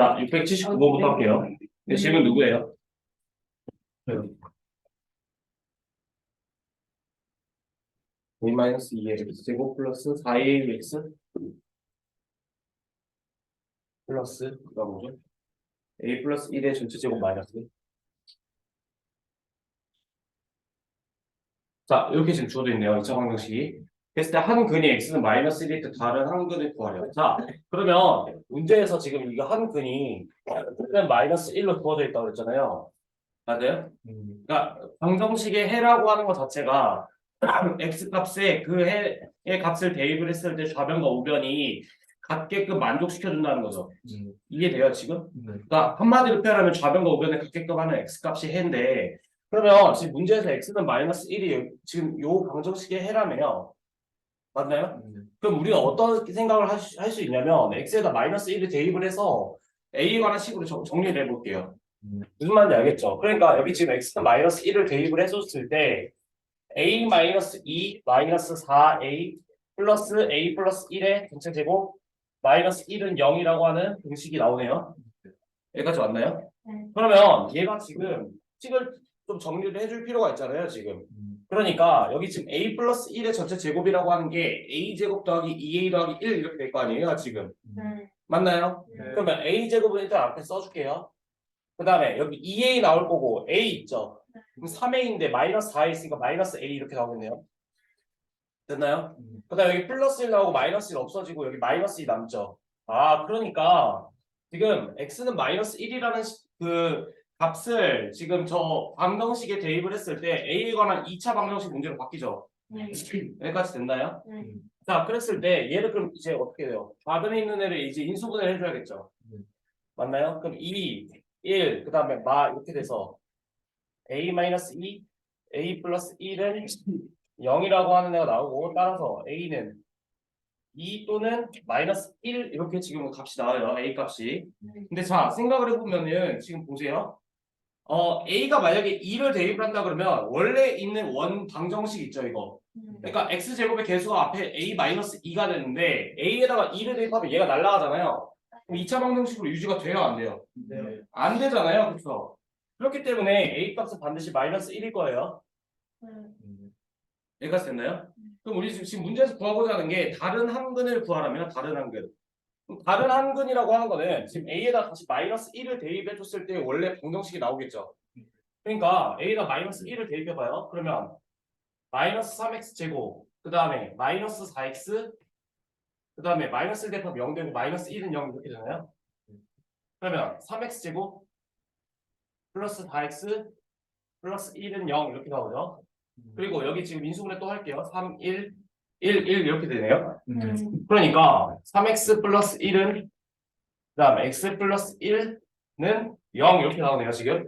자, 679번부터 할게요. 네, 질문 누구예요? a-2x 제곱 플러스 4ax 플러스 그가 뭐죠? a 플러스 1의 전체 제곱 마이너스. 자, 이렇게 지금 주어져 있네요. 2차 방정식이. 그랬을 때 한 근이 x는 마이너스 1일 때 다른 한 근을 구하래요. 자, 그러면 문제에서 지금 이거 한 근이 마이너스 1로 주어져 있다고 그랬잖아요. 맞아요? 그러니까 방정식의 해라고 하는 것 자체가 x 값에 그 해의 값을 대입을 했을 때 좌변과 우변이 같게끔 만족시켜준다는 거죠. 이해돼요, 지금? 그러니까 한마디로 표현하면 좌변과 우변을 같게끔 하는 x 값이 해인데, 그러면 지금 문제에서 x는 마이너스 1이 지금 요 방정식의 해라며요. 맞나요? 그럼 우리가 어떤 생각을 할 수 있냐면 x에다 마이너스 1을 대입을 해서 a에 관한 식으로 정리를 해볼게요. 무슨 말인지 알겠죠? 그러니까 여기 지금 x는 마이너스 1을 대입을 해줬을 때 a 마이너스 2 마이너스 4a 플러스 a 플러스 1의 전체 제곱 마이너스 1은 0이라고 하는 공식이 나오네요. 여기까지 왔나요? 네. 그러면 얘가 지금 식을 좀 정리를 해줄 필요가 있잖아요, 지금. 그러니까 여기 지금 a 플러스 1의 전체 제곱이라고 하는 게 a 제곱 더하기 2a 더하기 1 이렇게 될 거 아니에요, 지금. 네. 맞나요? 네. 그러면 a 제곱은 일단 앞에 써줄게요. 그 다음에 여기 2a 나올 거고 a 있죠. 그럼 3a인데 마이너스 4a 있으니까 마이너스 a 이렇게 나오겠네요. 됐나요? 그 다음에 여기 플러스 1 나오고 마이너스 1 없어지고 여기 마이너스 2 남죠. 아, 그러니까 지금 x는 마이너스 1이라는 그 값을 지금 저 방정식에 대입을 했을 때 a에 관한 2차 방정식 문제로 바뀌죠. 네. 여기까지 됐나요? 네. 자, 그랬을 때 얘를 그럼 이제 어떻게 돼요? 좌변에 있는 애를 이제 인수분해를 해줘야겠죠. 맞나요? 그럼 2, 1, 그 다음에 이렇게 돼서 a-2, a 플러스 1은 0이라고 하는 애가 나오고 따라서 a는 2 또는 마이너스 1 이렇게 지금 값이 나와요. a 값이. 근데 자, 생각을 해보면은 지금 보세요. a가 만약에 2를 대입을 한다 그러면 원래 있는 원 방정식 있죠, 이거. 그러니까 x제곱의 개수가 앞에 a 마이너스 2가 되는데 a에다가 2를 대입하면 얘가 날아가잖아요. 그럼 2차 방정식으로 유지가 돼요, 안 돼요? 네. 안 되잖아요, 그렇죠? 그렇기 때문에 a 값은 반드시 마이너스 1일 거예요. 여기까지 됐나요? 그럼 우리 지금 문제에서 구하고자 하는 게 다른 한근을 구하라면 다른 한근. 그럼 다른 한근이라고 하는 거는 지금 a에다 다시 마이너스 1을 대입해 줬을 때 원래 방정식이 나오겠죠. 그러니까 a에다 마이너스 1을 대입해봐요. 그러면 마이너스 3x 제곱 그 다음에 마이너스 4x 그 다음에 마이너스 1 대입하면 0 되고 마이너스 1은 0 이렇게 되나요? 그러면 3x 제곱 플러스 4x 플러스 1은 0 이렇게 나오죠. 그리고 여기 지금 인수분해 또 할게요. 3, 1, 1, 1 이렇게 되네요. 그러니까 3x 플러스 1은 그 다음에 x 플러스 1는 0 이렇게 나오네요, 지금.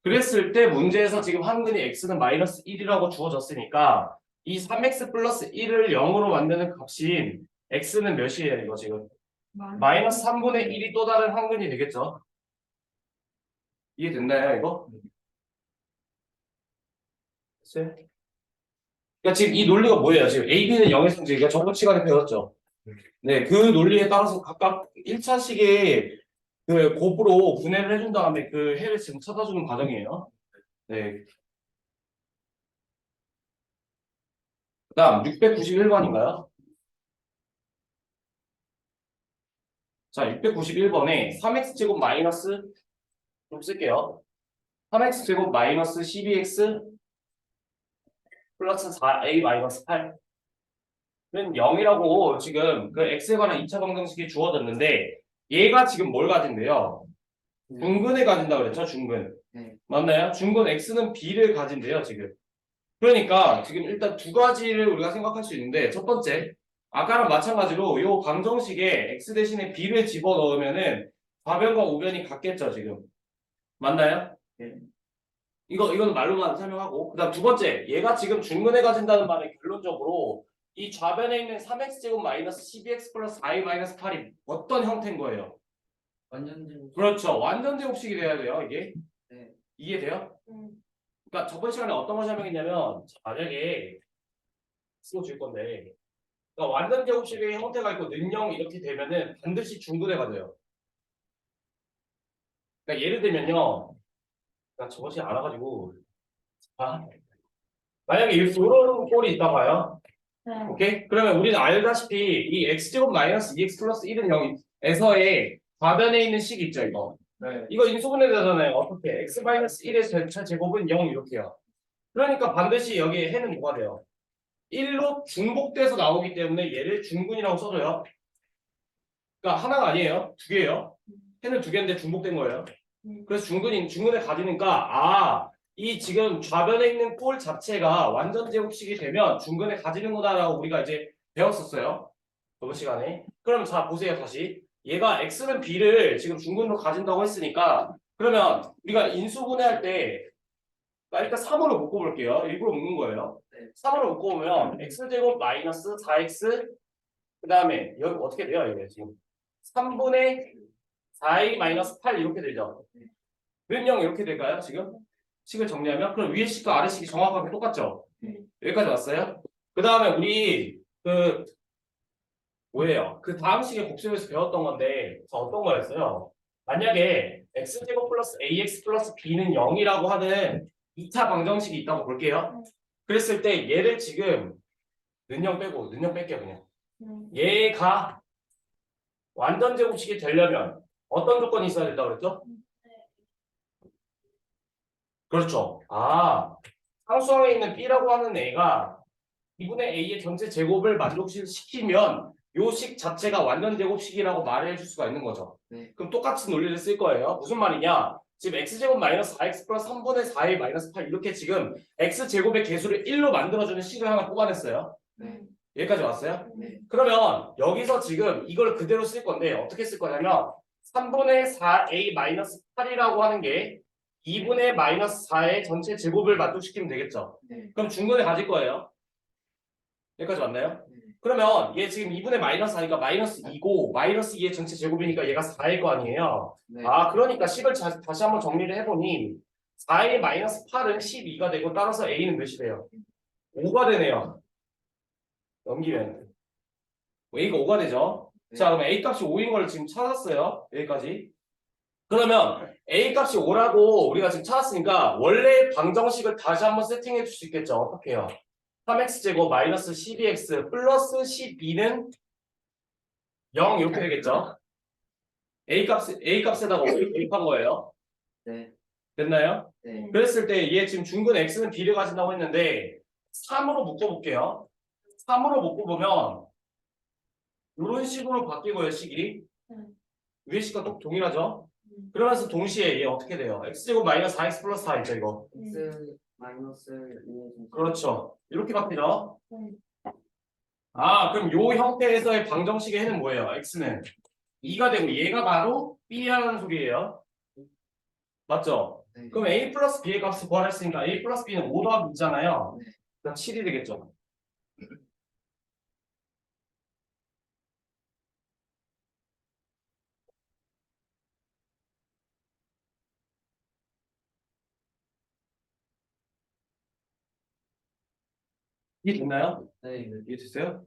그랬을 때 문제에서 지금 한근이 x는 마이너스 1이라고 주어졌으니까 이 3x 플러스 1을 0으로 만드는 값인 x는 몇이에요, 이거 지금? 마이너스 3분의 1이 또 다른 한근이 되겠죠? 이해됐나요, 이거? 그러니까 지금 이 논리가 뭐예요? 지금 AB는 0의 성질이가 저번 시간에 배웠죠? 네, 그 논리에 따라서 각각 1차식의 그 곱으로 분해를 해준 다음에 그 해를 지금 찾아주는 과정이에요. 네. 그 다음 691번인가요? 자, 691번에 3x제곱 마이너스 좀 쓸게요. 3x제곱 마이너스 12x 플러스 4a 마이너스 8는 0이라고 지금 그 x에 관한 2차 방정식이 주어졌는데 얘가 지금 뭘 가진대요? 중근을 가진다고 그랬죠? 중근. 맞나요? 중근 x는 b를 가진대요, 지금. 그러니까 지금 일단 두 가지를 우리가 생각할 수 있는데 첫 번째, 아까랑 마찬가지로 이 방정식에 x 대신에 b를 집어넣으면은 좌변과 우변이 같겠죠, 지금. 맞나요? 이거는 말로만 설명하고 그다음 두 번째, 얘가 지금 중근에 가진다는 말은 결론적으로 이 좌변에 있는 3x제곱 마이너스 12x 플러스 4a 마이너스 8이 어떤 형태인 거예요? 완전 제곱. 그렇죠. 완전 제곱식이 돼야 돼요, 이게. 네. 이해돼요? 그러니까 저번 시간에 어떤 걸 설명했냐면 만약에 쓰고 줄 건데 그러니까 완전 제곱식의 형태가 있고 능형 이렇게 되면은 반드시 중근해가 돼요. 그러니까 예를 들면요. 나 저것이 알아가지고 만약에 이런 꼴이 있다 봐요. 네. 오케이? 그러면 우리는 알다시피 이 x제곱 마이너스 2x 플러스 1은 0에서의 좌변에 있는 식 있죠, 이거. 네. 이거 인수분해 되잖아요. 어떻게? x 마이너스 1의 전체 제곱은 0 이렇게요. 그러니까 반드시 여기에 해는 뭐가 돼요? 1로 중복돼서 나오기 때문에 얘를 중근이라고 써줘요. 그러니까 하나가 아니에요. 두 개예요. 해는 두 개인데 중복된 거예요. 그래서 중근에 가지니까 이 지금 좌변에 있는 꼴 자체가 완전 제곱식이 되면 중근에 가지는구나라고 우리가 이제 배웠었어요. 저번 시간에. 그럼 자 보세요 다시. 얘가 x는 b를 지금 중근으로 가진다고 했으니까 그러면 우리가 인수분해할 때 일단 3으로 묶어볼게요. 일부러 묶는 거예요. 네. 3으로 묶어보면 x제곱 마이너스 4x 그 다음에 여기 어떻게 돼요? 이게 지금 3분의 4a 마이너스 8 이렇게 되죠. 몇 0 이렇게 될까요? 지금 식을 정리하면 그럼 위에 식과 아래 식이 정확하게 똑같죠. 여기까지 왔어요. 그 다음에 우리 그 뭐예요? 그 다음 식의 곱셈에서 배웠던 건데 저 어떤 거였어요? 만약에 x제곱 플러스 ax 플러스 b는 0이라고 하는 2차 방정식이 있다고 볼게요. 그랬을 때 얘를 지금 는영 빼고 는영 뺄게요 그냥. 얘가 완전 제곱식이 되려면 어떤 조건이 있어야 된다고 그랬죠? 그렇죠. 상수항에 있는 b라고 하는 애가 2분의 a의 전체 제곱을 만족시키면 요 식 자체가 완전 제곱식이라고 말을 해줄 수가 있는 거죠. 네. 그럼 똑같은 논리를 쓸 거예요. 무슨 말이냐? 지금 x제곱 마이너스 4x 플러스 3분의 4a 마이너스 8 이렇게 지금 x제곱의 개수를 1로 만들어주는 식을 하나 뽑아냈어요. 네. 여기까지 왔어요? 네. 그러면 여기서 지금 이걸 그대로 쓸 건데 어떻게 쓸 거냐면 3분의 4a 마이너스 8이라고 하는 게 2분의 마이너스 4의 전체 제곱을 만족시키면 되겠죠. 네. 그럼 중근에 가질 거예요. 여기까지 왔나요? 네. 그러면 얘 지금 2분의 마이너스 4니까 마이너스 2고 마이너스 2의 전체 제곱이니까 얘가 4일 거 아니에요. 네. 그러니까 식을 다시 한번 정리를 해보니 4의 마이너스 8은 12가 되고 따라서 a는 몇이 돼요? 5가 되네요. 넘기면 a가 5가 되죠. 네. 자 그럼 a 값이 5인 걸 지금 찾았어요. 여기까지. 그러면 a 값이 5라고 우리가 지금 찾았으니까 원래 방정식을 다시 한번 세팅해 줄 수 있겠죠. 어떻게 해요? 3x제곱 마이너스 12x 플러스 12는 0 이렇게 되겠죠. a 값에다가 5를 대입한 거예요. 네. 됐나요? 네. 그랬을 때 얘 지금 중근 x는 b를 가진다고 했는데 3으로 묶어볼게요. 3으로 묶어보면 이런 식으로 바뀌고요. 식이 위에 식과 또 동일하죠. 그러면서 동시에 얘 어떻게 돼요? x제곱 마이너스 4x 플러스 4 있죠 이거. x 마이너스 2 그렇죠. 이렇게 바뀌죠. 그럼 요 형태에서의 방정식의 해는 뭐예요? x는 2가 되고 얘가 바로 b라는 소리예요. 맞죠? 네. 그럼 a 플러스 b의 값을 구하랬으니까 a 플러스 b는 5 더하기 있잖아요. 네. 그럼 7이 되겠죠. 이해됐나요? 네. 이해됐어요?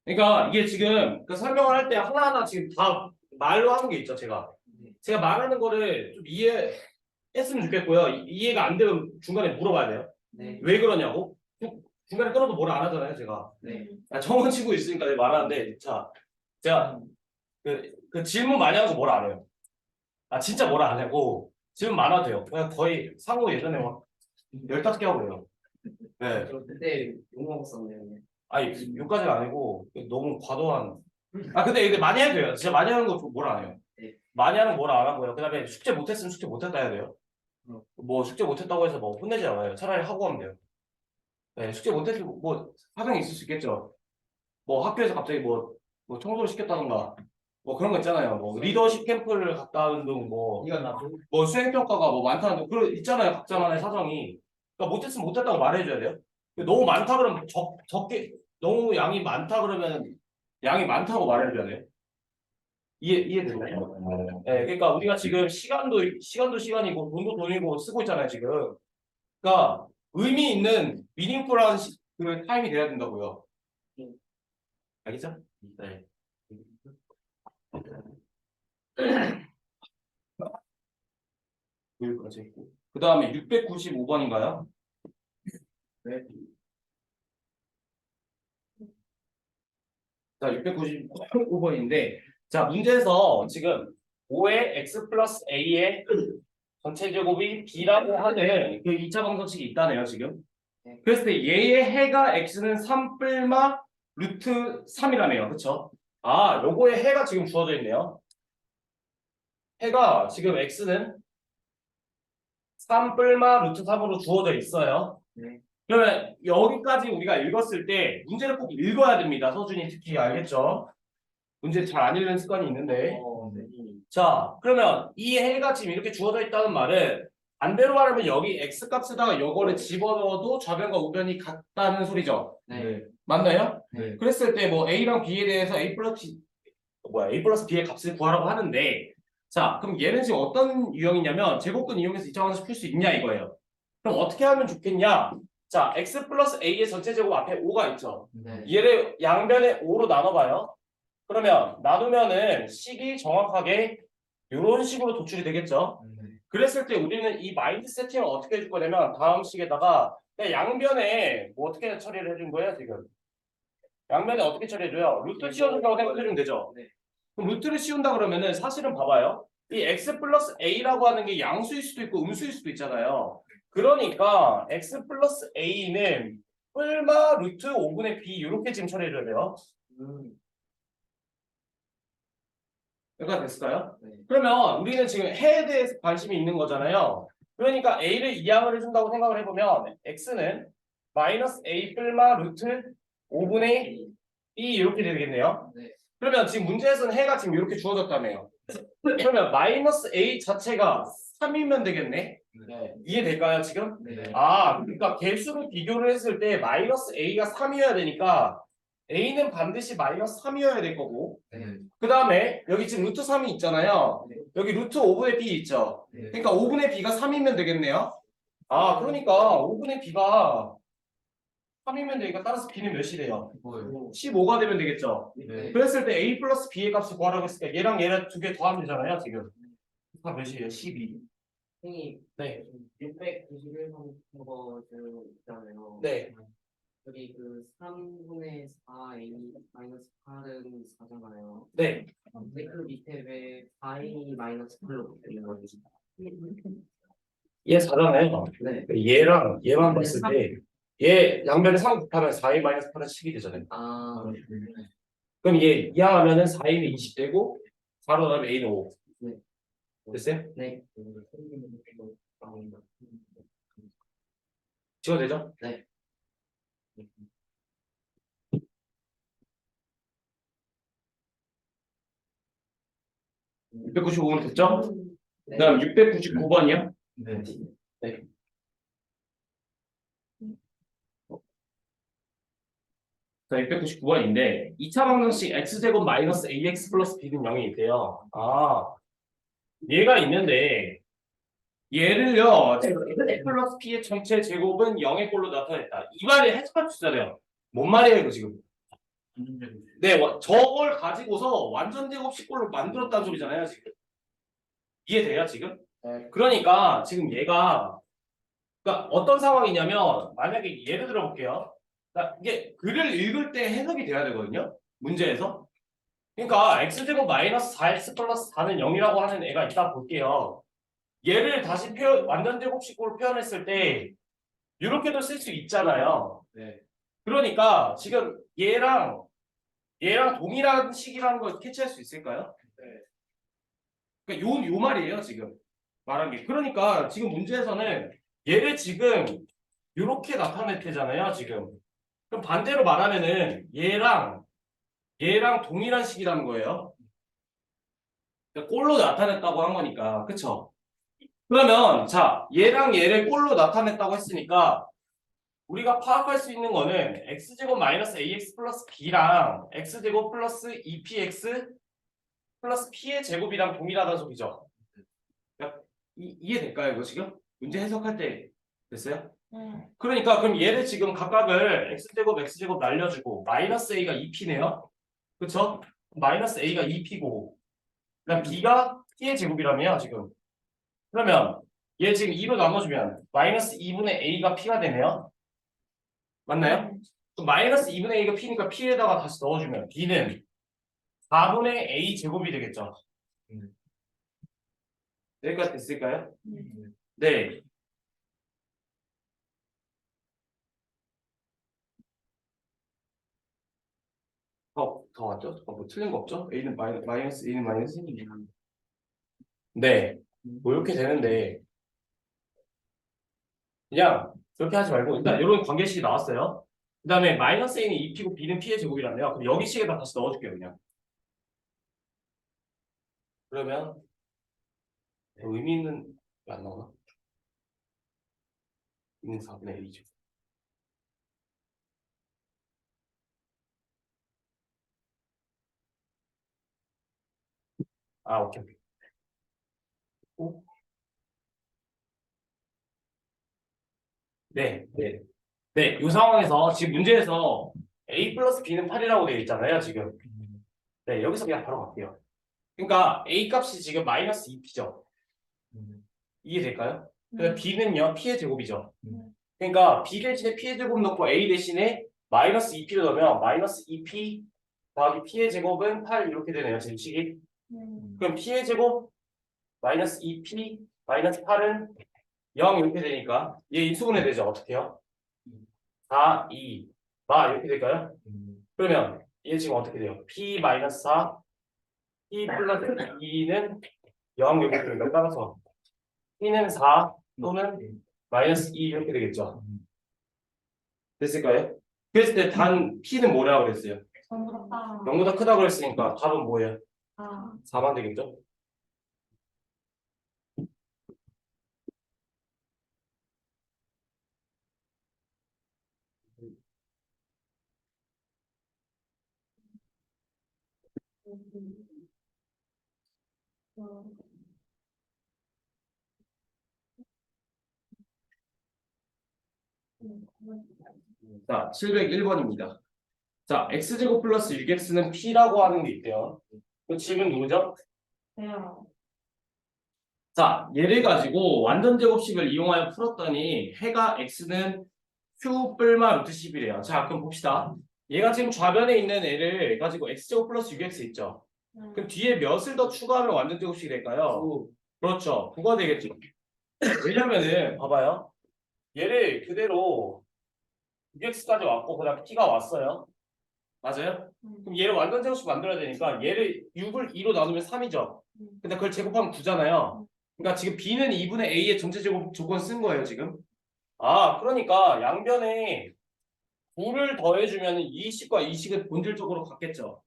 그러니까 이게 지금 그 설명을 할 때 하나하나 지금 다 말로 하는 게 있죠, 제가. 네. 제가 말하는 거를 좀 이해했으면 좋겠고요. 이해가 안 되면 중간에 물어봐야 돼요. 네. 왜 그러냐고? 중간에 끊어도 뭐라 안 하잖아요, 제가. 네. 정원 치고 있으니까 내가 말하는데, 자, 제가 그 질문 많이 하면서 뭐라 안 해요. 진짜 뭐라 안 하고 질문 많아도 돼요. 그냥 거의 상호 예전에 막 15개 하고 그래요. 네. 저 그때 욕 먹었었네요. 여기까지는 아니고 너무 과도한. 근데 이게 많이 해도 돼요. 진짜 많이 하는 거 뭐라 안 해요. 네. 많이 하는 거 뭐라 안 하고요. 그다음에 숙제 못했으면 숙제 못했다 해야 돼요. 음. 뭐 숙제 못했다고 해서 뭐 혼내지 않아요. 차라리 하고 하면 돼요. 네, 숙제 못했으면 뭐 사정이 있을 수 있겠죠. 뭐 학교에서 갑자기 뭐 청소를 시켰다던가 뭐 그런 거 있잖아요. 뭐 리더십 캠프를 갔다 온 등 이건 나도. 뭐 수행평가가 뭐 많다는 등 그런 있잖아요. 각자만의 사정이. 그러니까 못했으면 못했다고 말해줘야 돼요. 너무 많다 그러면 적게 너무 양이 많다 그러면 양이 많다고 말해줘야 돼요. 이해되나요? 네, 그러니까 우리가 지금 시간도 시간이고 돈도 돈이고 쓰고 있잖아요 지금. 그러니까 의미 있는 미닝풀한 그 타임이 돼야 된다고요. 알겠죠? 네. 여기까지 했고. 그 다음에 695번인가요? 네. 자, 695번인데, 자, 문제에서 지금 5의 x 플러스 a의 전체 제곱이 b라고 하는 그 2차 방정식이 있다네요, 지금. 네. 그랬을 때 얘의 해가 x는 3 뿔마 루트 3이라네요. 그쵸? 아, 요거의 해가 지금 주어져 있네요. 해가 지금 x는 3 뿔마 루트 3으로 주어져 있어요. 네. 그러면 여기까지 우리가 읽었을 때 문제를 꼭 읽어야 됩니다. 서준이 특히 알겠죠? 문제 잘 안 읽는 습관이 있는데. 네. 자, 그러면 이 해가 지금 이렇게 주어져 있다는 말은 반대로 말하면 여기 x 값에다가 요거를 집어넣어도 좌변과 우변이 같다는 소리죠. 네. 맞나요? 네. 그랬을 때 뭐 a랑 b에 대해서 a 플러스 b의 값을 구하라고 하는데, 자, 그럼 얘는 지금 어떤 유형이냐면 제곱근 이용해서 2차 방정식 풀 수 있냐 이거예요. 그럼 어떻게 하면 좋겠냐? 자, x 플러스 a의 전체 제곱 앞에 5가 있죠. 네. 얘를 양변에 5로 나눠봐요. 그러면 나누면은 식이 정확하게 이런 식으로 도출이 되겠죠. 그랬을 때 우리는 이 마인드 세팅을 어떻게 해줄 거냐면 다음 식에다가 그냥 양변에 뭐 어떻게 처리를 해준 거예요 지금? 양변에 어떻게 처리해줘요? 루트 씌워준다고 생각해주면 되죠. 네. 그럼 루트를 씌운다 그러면은 사실은 봐봐요. 이 x 플러스 a라고 하는 게 양수일 수도 있고 음수일 수도 있잖아요. 그러니까 x 플러스 a는 뿔마 루트 5분의 b 이렇게 지금 처리해줘야 돼요. 여기가 됐을까요? 네. 그러면 우리는 지금 해에 대해서 관심이 있는 거잖아요. 그러니까 a를 이항을 해준다고 생각을 해보면 x는 마이너스 a 뿔마 루트 5분의 b 이렇게 되겠네요. 네. 그러면 지금 문제에서는 해가 지금 이렇게 주어졌다며요. 그러면 마이너스 a 자체가 3이면 되겠네. 네. 이해될까요 지금? 네. 아, 그러니까 개수로 비교를 했을 때 마이너스 a가 3이어야 되니까 a는 반드시 마이너스 3이어야 될 거고, 네. 그 다음에 여기 지금 루트 3이 있잖아요. 네. 여기 루트 5분의 b 있죠. 네. 그러니까 5분의 b가 3이면 되겠네요. 아, 그러니까 5분의 b가 3이면 되니까 따라서 b는 몇이 돼요? 뭐요? 15가 되면 되겠죠. 네. 그랬을 때 a 플러스 b의 값을 구하라고 했을 때 얘랑 얘랑 두 개 더하면 되잖아요 지금. 다 몇이에요? 12. 선생님, 네. 691번 그거 있잖아요. 네. 여기 그 3분의 4a 마이너스 8은 4잖아요. 네. 근데 그 밑에 왜 4a 마이너스 8로 붙는 거지? 얘 4잖아요. 네. 얘랑 얘만 봤을 때 얘 양변에 3 곱하면 4a 마이너스 8은 10이 되잖아요. 아, 그럼 얘 이항하면은 4a는 20 되고 4로 나면 a는 5. 네. 됐어요? 네. 지워도 되죠? 네. 695번 됐죠? 네. 그다음 699번이요? 네. 네. 자, 699번인데 2차 방정식 x제곱 마이너스 ax 플러스 b는 0이 돼요. 아, 얘가 있는데 얘를요 지금 x 플러스 p의 전체 제곱은 0의 꼴로 나타냈다. 이 말이 해석할 수 있잖아요. 뭔 말이에요 이거 지금? 네, 저걸 가지고서 완전 제곱식꼴로 만들었다는 소리잖아요 지금. 이해돼요 지금? 네. 그러니까 지금 얘가 그러니까 어떤 상황이냐면 만약에 예를 들어 볼게요. 그러니까 이게 글을 읽을 때 해석이 돼야 되거든요. 문제에서. 그러니까 x제곱 마이너스 4x 플러스 4는 0이라고 하는 애가 있다 볼게요. 얘를 다시 완전 제곱식으로 표현했을 때 이렇게도 쓸 수 있잖아요. 네. 그러니까 지금 얘랑 동일한 식이라는 걸 캐치할 수 있을까요? 네. 그러니까 요 말이에요 지금 말한 게. 그러니까 지금 문제에서는 얘를 지금 이렇게 나타냈대잖아요 지금. 그럼 반대로 말하면은 얘랑 동일한 식이라는 거예요. 그러니까 꼴로 나타냈다고 한 거니까, 그쵸? 그러면 자 얘랑 얘를 꼴로 나타냈다고 했으니까 우리가 파악할 수 있는 거는 x제곱 마이너스 ax 플러스 b랑 x제곱 플러스 2px 플러스 p의 제곱이랑 동일하다는 소리죠. 그러니까 이해될까요 이거 지금? 문제 해석할 때 됐어요? 그러니까 그럼 얘를 지금 각각을 x제곱 x제곱 날려주고 마이너스 a가 2p네요. 그쵸? 마이너스 a가 2p고 그다음 b가 p의 제곱이라며요 지금. 그러면 얘 지금 2로 나눠주면 마이너스 2분의 a가 p가 되네요. 맞나요? 그럼 마이너스 2분의 a가 p니까 p에다가 다시 넣어주면 b는 4분의 a 제곱이 되겠죠. 여기까지 됐을까요? 네. 더 왔죠? 뭐 틀린 거 없죠? a는 마이너스 a는 마이너스. 네. 뭐 이렇게 되는데 그냥 그렇게 하지 말고 일단 이런 관계식이 나왔어요. 그 다음에 마이너스 a는 2p고 b는 p의 제곱이라네요. 그럼 여기 식에다 다시 넣어줄게요 그냥. 그러면 의미 있는 게 안 나오나? 있는 4분의 1이죠. 아 오케이 오케이. 오? 네, 네. 네, 이 상황에서 지금 문제에서 a 플러스 b는 8이라고 되어 있잖아요 지금. 네, 여기서 그냥 바로 갈게요. 그러니까 a 값이 지금 마이너스 2p죠. 이해될까요? 그래서 b는요 p의 제곱이죠. 그러니까 b 대신에 p의 제곱 넣고 a 대신에 마이너스 2p를 넣으면 마이너스 2p 더하기 p의 제곱은 8 이렇게 되네요 지금 식이. 그럼 p의 제곱 마이너스 2p 마이너스 8은 0 이렇게 되니까 얘 인수분해 되죠. 어떻게 해요? 4, 2, 이렇게 될까요? 그러면 얘 지금 어떻게 돼요? p 마이너스 4 p 플러스 2는 0 이렇게 됩니다. 따라서 p는 4 또는 마이너스 2 이렇게 되겠죠. 됐을까요? 그랬을 때 단 p는 뭐라고 그랬어요? 전부다. 0보다 크다고 그랬으니까 답은 뭐예요? 아, 4만 되겠죠? 자, 701번입니다. 자, x제곱 플러스 6x는 p라고 하는 게 있대요. 그 질문 누구죠? 돼요. 자, 얘를 가지고 완전 제곱식을 이용하여 풀었더니 해가 x는 q 뿔마 루트 10이래요. 자, 그럼 봅시다. 얘가 지금 좌변에 있는 애를 가지고 x제곱 플러스 6x 있죠. 그럼 뒤에 몇을 더 추가하면 완전 제곱식이 될까요? 그렇죠. 9가 되겠죠. 왜냐면은 봐봐요. 얘를 그대로 6x까지 왔고 그다음 p가 왔어요. 맞아요? 그럼 얘를 완전 제곱식 만들어야 되니까 얘를 6을 2로 나누면 3이죠. 근데 그걸 제곱하면 9잖아요. 그러니까 지금 b는 2분의 a의 전체 제곱 조건 쓴 거예요, 지금. 아, 그러니까 양변에 9를 더해주면 이 식과 이 식은 본질적으로 같겠죠.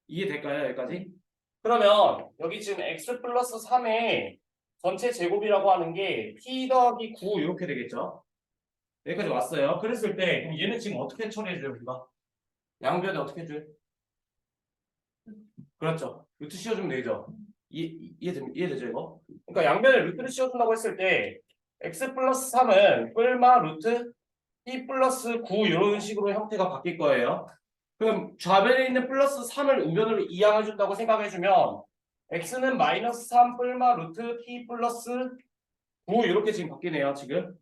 이해될까요, 여기까지? 그러면 여기 지금 x 플러스 3의 전체 제곱이라고 하는 게 p 더하기 9 이렇게 되겠죠. 여기까지 왔어요. 그랬을 때 그럼 얘는 지금 어떻게 처리해줘요, 우리가? 양변에 어떻게 해줘요? 그렇죠. 루트 씌워주면 되죠. 이해되죠, 이거? 그러니까 양변에 루트를 씌워준다고 했을 때 x 플러스 3은 뿔마 루트 p 플러스 9 이런 식으로 형태가 바뀔 거예요. 그럼 좌변에 있는 플러스 3을 우변으로 이항해준다고 생각해주면 x는 마이너스 3 뿔마 루트 p 플러스 9 이렇게 지금 바뀌네요, 지금.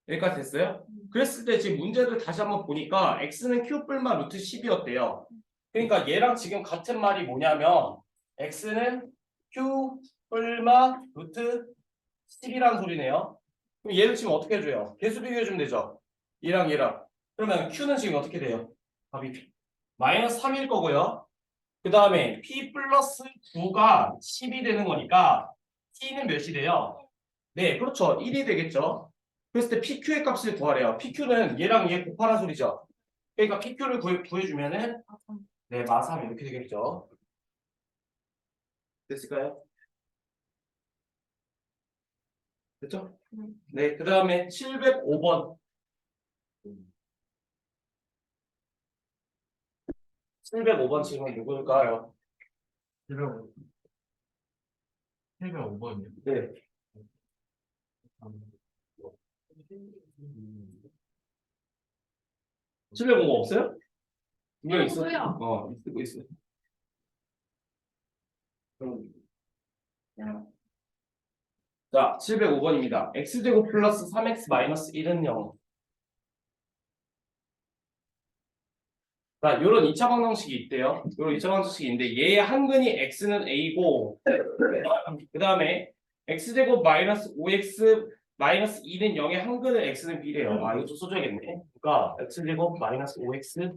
여기까지 됐어요? 그랬을 때 지금 문제를 다시 한번 보니까 x는 q 뿔마 루트 10이었대요. 그러니까 얘랑 지금 같은 말이 뭐냐면 x는 q 뿔마 루트 10이라는 소리네요. 그럼 얘를 지금 어떻게 해줘요? 개수 비교해주면 되죠. 얘랑 얘랑. 그러면 q는 지금 어떻게 돼요? 답이 마이너스 3일 거고요. 그 다음에 p 플러스 9가 10이 되는 거니까 t는 몇이 돼요? 네, 그렇죠. 1이 되겠죠. 그랬을 때 PQ의 값을 구하래요. PQ는 얘랑 얘 곱하는 소리죠. 그러니까 PQ를 구해주면은 네, 마3 이렇게 되겠죠. 됐을까요? 됐죠? 네, 그 다음에 705번. 705번 질문 누구일까요? 705번이요. 네. 705번 없어요? 분명 있어. 없어요. 있고 있어. 그럼 자, 705번입니다. x제곱 플러스 3x 마이너스 1은 0. 자, 요런 2차 방정식이 있대요. 요런 2차 방정식이 있는데 얘의 한근이 x는 a고 그 다음에 x제곱 마이너스 5x 마이너스 2는 0의 한근을 x는 b래요. 아, 이거 좀 써줘야겠네. 그러니까 x제곱 마이너스 5x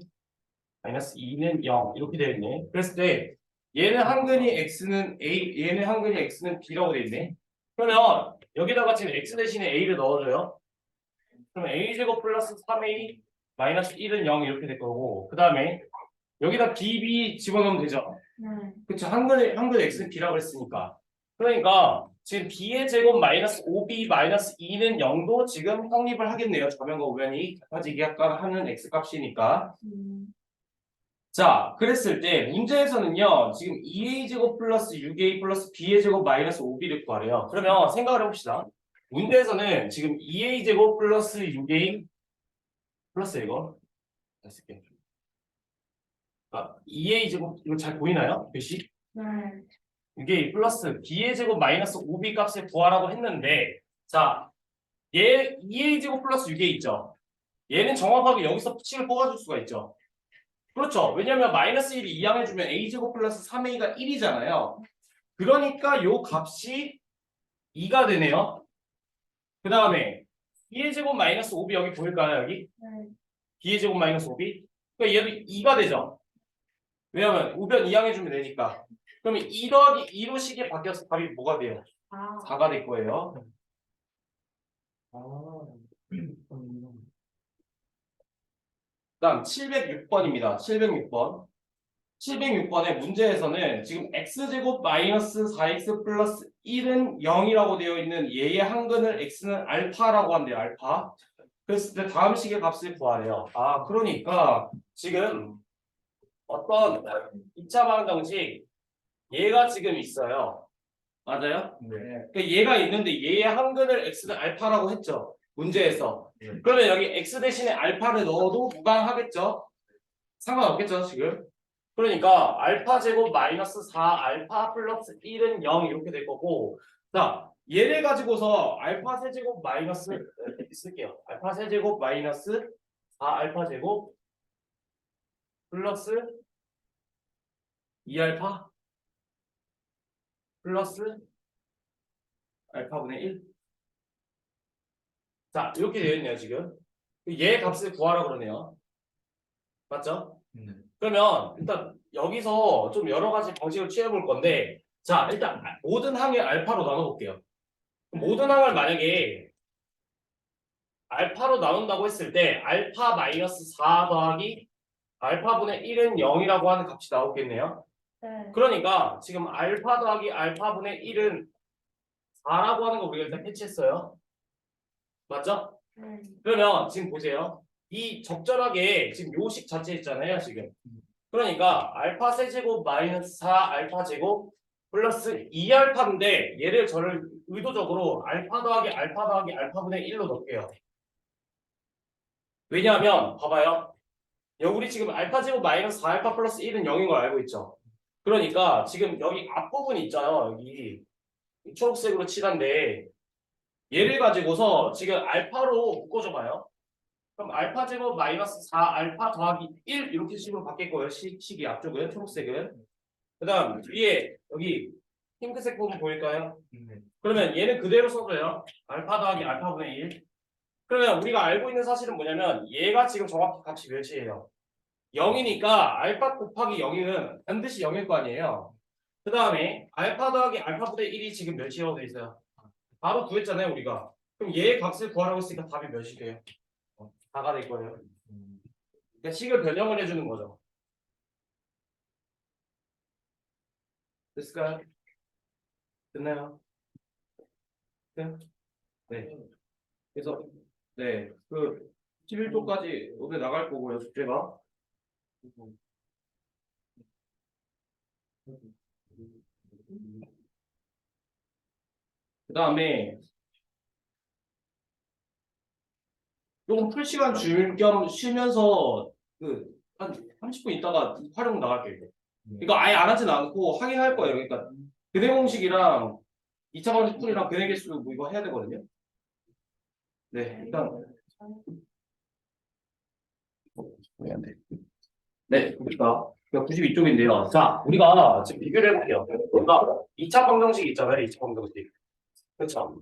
마이너스 2는 0 이렇게 되어 있네. 그랬을 때 얘는 한근이 x는 a, 얘는 한근이 x는 b라고 되어 있네. 그러면 여기다가 지금 x 대신에 a를 넣어줘요. 그럼 a제곱 플러스 3a 마이너스 1은 0 이렇게 될 거고 그 다음에 여기다 b 집어넣으면 되죠. 네. 그쵸. 한근 x는 b라고 했으니까. 그러니까 지금 b의 제곱 마이너스 5b 마이너스 2는 0도 지금 성립을 하겠네요. 좌변과 우변이 같아지기가 하는 x 값이니까. 자, 그랬을 때 문제에서는요. 지금 2a 제곱 플러스 6a 플러스 b의 제곱 마이너스 5b를 구하래요. 그러면 생각을 해봅시다. 문제에서는 지금 2a 제곱 플러스 6a 플러스 이거 쓸게. 아, 2a 제곱 이거 잘 보이나요? 글씨? 네. 이게 플러스 b의 제곱 마이너스 5b 값을 구하라고 했는데 자, 얘 2a 제곱 플러스 6a 있죠? 얘는 정확하게 여기서 식을 뽑아줄 수가 있죠. 그렇죠. 왜냐면 마이너스 1이 이항해주면 a 제곱 플러스 3a가 1이잖아요. 그러니까 요 값이 2가 되네요. 그 다음에 b의 제곱 마이너스 5b 여기 보일까요? 여기? 네. b의 제곱 마이너스 5b? 그러니까 얘도 2가 되죠. 왜냐면 우변 이항해주면 되니까. 그러면 2 더하기 2로 식이 바뀌어서 답이 뭐가 돼요? 아. 4가 될 거예요. 그다음 706번입니다. 706번. 706번의 문제에서는 지금 x제곱 마이너스 4x 플러스 1은 0이라고 되어 있는 얘의 한근을 x는 알파라고 한대요. 알파. 그랬을 때 다음 식의 값을 구하래요. 아, 그러니까 지금 어떤 2차 방정식 얘가 지금 있어요. 맞아요? 네. 그러니까 얘가 있는데 얘의 한근을 x는 알파라고 했죠. 문제에서. 네. 그러면 여기 x 대신에 알파를 넣어도 무방하겠죠? 상관없겠죠, 지금? 그러니까 알파 제곱 마이너스 4 알파 플러스 1은 0 이렇게 될 거고 자, 얘를 가지고서 알파 세제곱 마이너스 이렇게 쓸게요. 알파 세제곱 마이너스 4 알파 제곱 플러스 2알파 플러스 알파분의 1. 자, 이렇게 되어 있네요, 지금. 얘 값을 구하라 그러네요. 맞죠? 네. 그러면 일단 여기서 좀 여러 가지 방식을 취해 볼 건데 자, 일단 모든 항을 알파로 나눠 볼게요. 모든 항을 만약에 알파로 나눈다고 했을 때 알파 마이너스 4 더하기 알파분의 1은 0이라고 하는 값이 나오겠네요. 네. 그러니까 지금 알파 더하기 알파분의 1은 4라고 하는 거 우리가 일단 캐치했어요. 맞죠? 네. 그러면 지금 보세요. 이 적절하게 지금 요식 자체 있잖아요, 지금. 그러니까 알파 세제곱 마이너스 4 알파 제곱 플러스 2알파인데 얘를 저를 의도적으로 알파 더하기 알파 더하기 알파분의 1로 넣을게요. 왜냐하면 봐봐요. 우리 지금 알파 제곱 마이너스 4알파 플러스 1은 0인 걸 알고 있죠. 그러니까 지금 여기 앞부분이 있잖아요. 여기 초록색으로 칠한데 얘를 가지고서 지금 알파로 묶어줘봐요. 그럼 알파 제곱 마이너스 4 알파 더하기 1 이렇게 식으로 바뀔 거예요. 식이 앞쪽은 초록색은. 그 다음 위에 여기 핑크색 부분 보일까요? 네. 그러면 얘는 그대로 써줘요. 알파 더하기 알파분의 1. 그러면 우리가 알고 있는 사실은 뭐냐면 얘가 지금 정확히 값이 몇이에요? 0이니까 알파 곱하기 0이면 반드시 0일 거 아니에요. 그 다음에 알파 더하기 알파분의 1이 지금 몇이라고 돼 있어요? 바로 구했잖아요 우리가. 그럼 얘의 값을 구하라고 했으니까 답이 몇이 돼요? 4가 될 거예요. 그러니까 식을 변형을 해주는 거죠. 됐을까요? 됐나요? 네. 네. 그래서 네, 그 11조까지 오늘 나갈 거고요, 숙제가. 그 다음에 조금 풀 시간 줄 겸 쉬면서 그 한 30분 있다가 활용 나갈게요. 이거 아예 안 하진 않고 하긴 할 거예요. 그러니까 그대 공식이랑 2차 방정식이랑 근의 개수 뭐 이거 해야 되거든요. 네, 일단 왜 안 돼? 네, 그러니까 92쪽인데요. 자, 우리가 지금 비교를 해볼게요. 그러니까 2차 방정식 있잖아요. 2차 방정식. 그렇죠?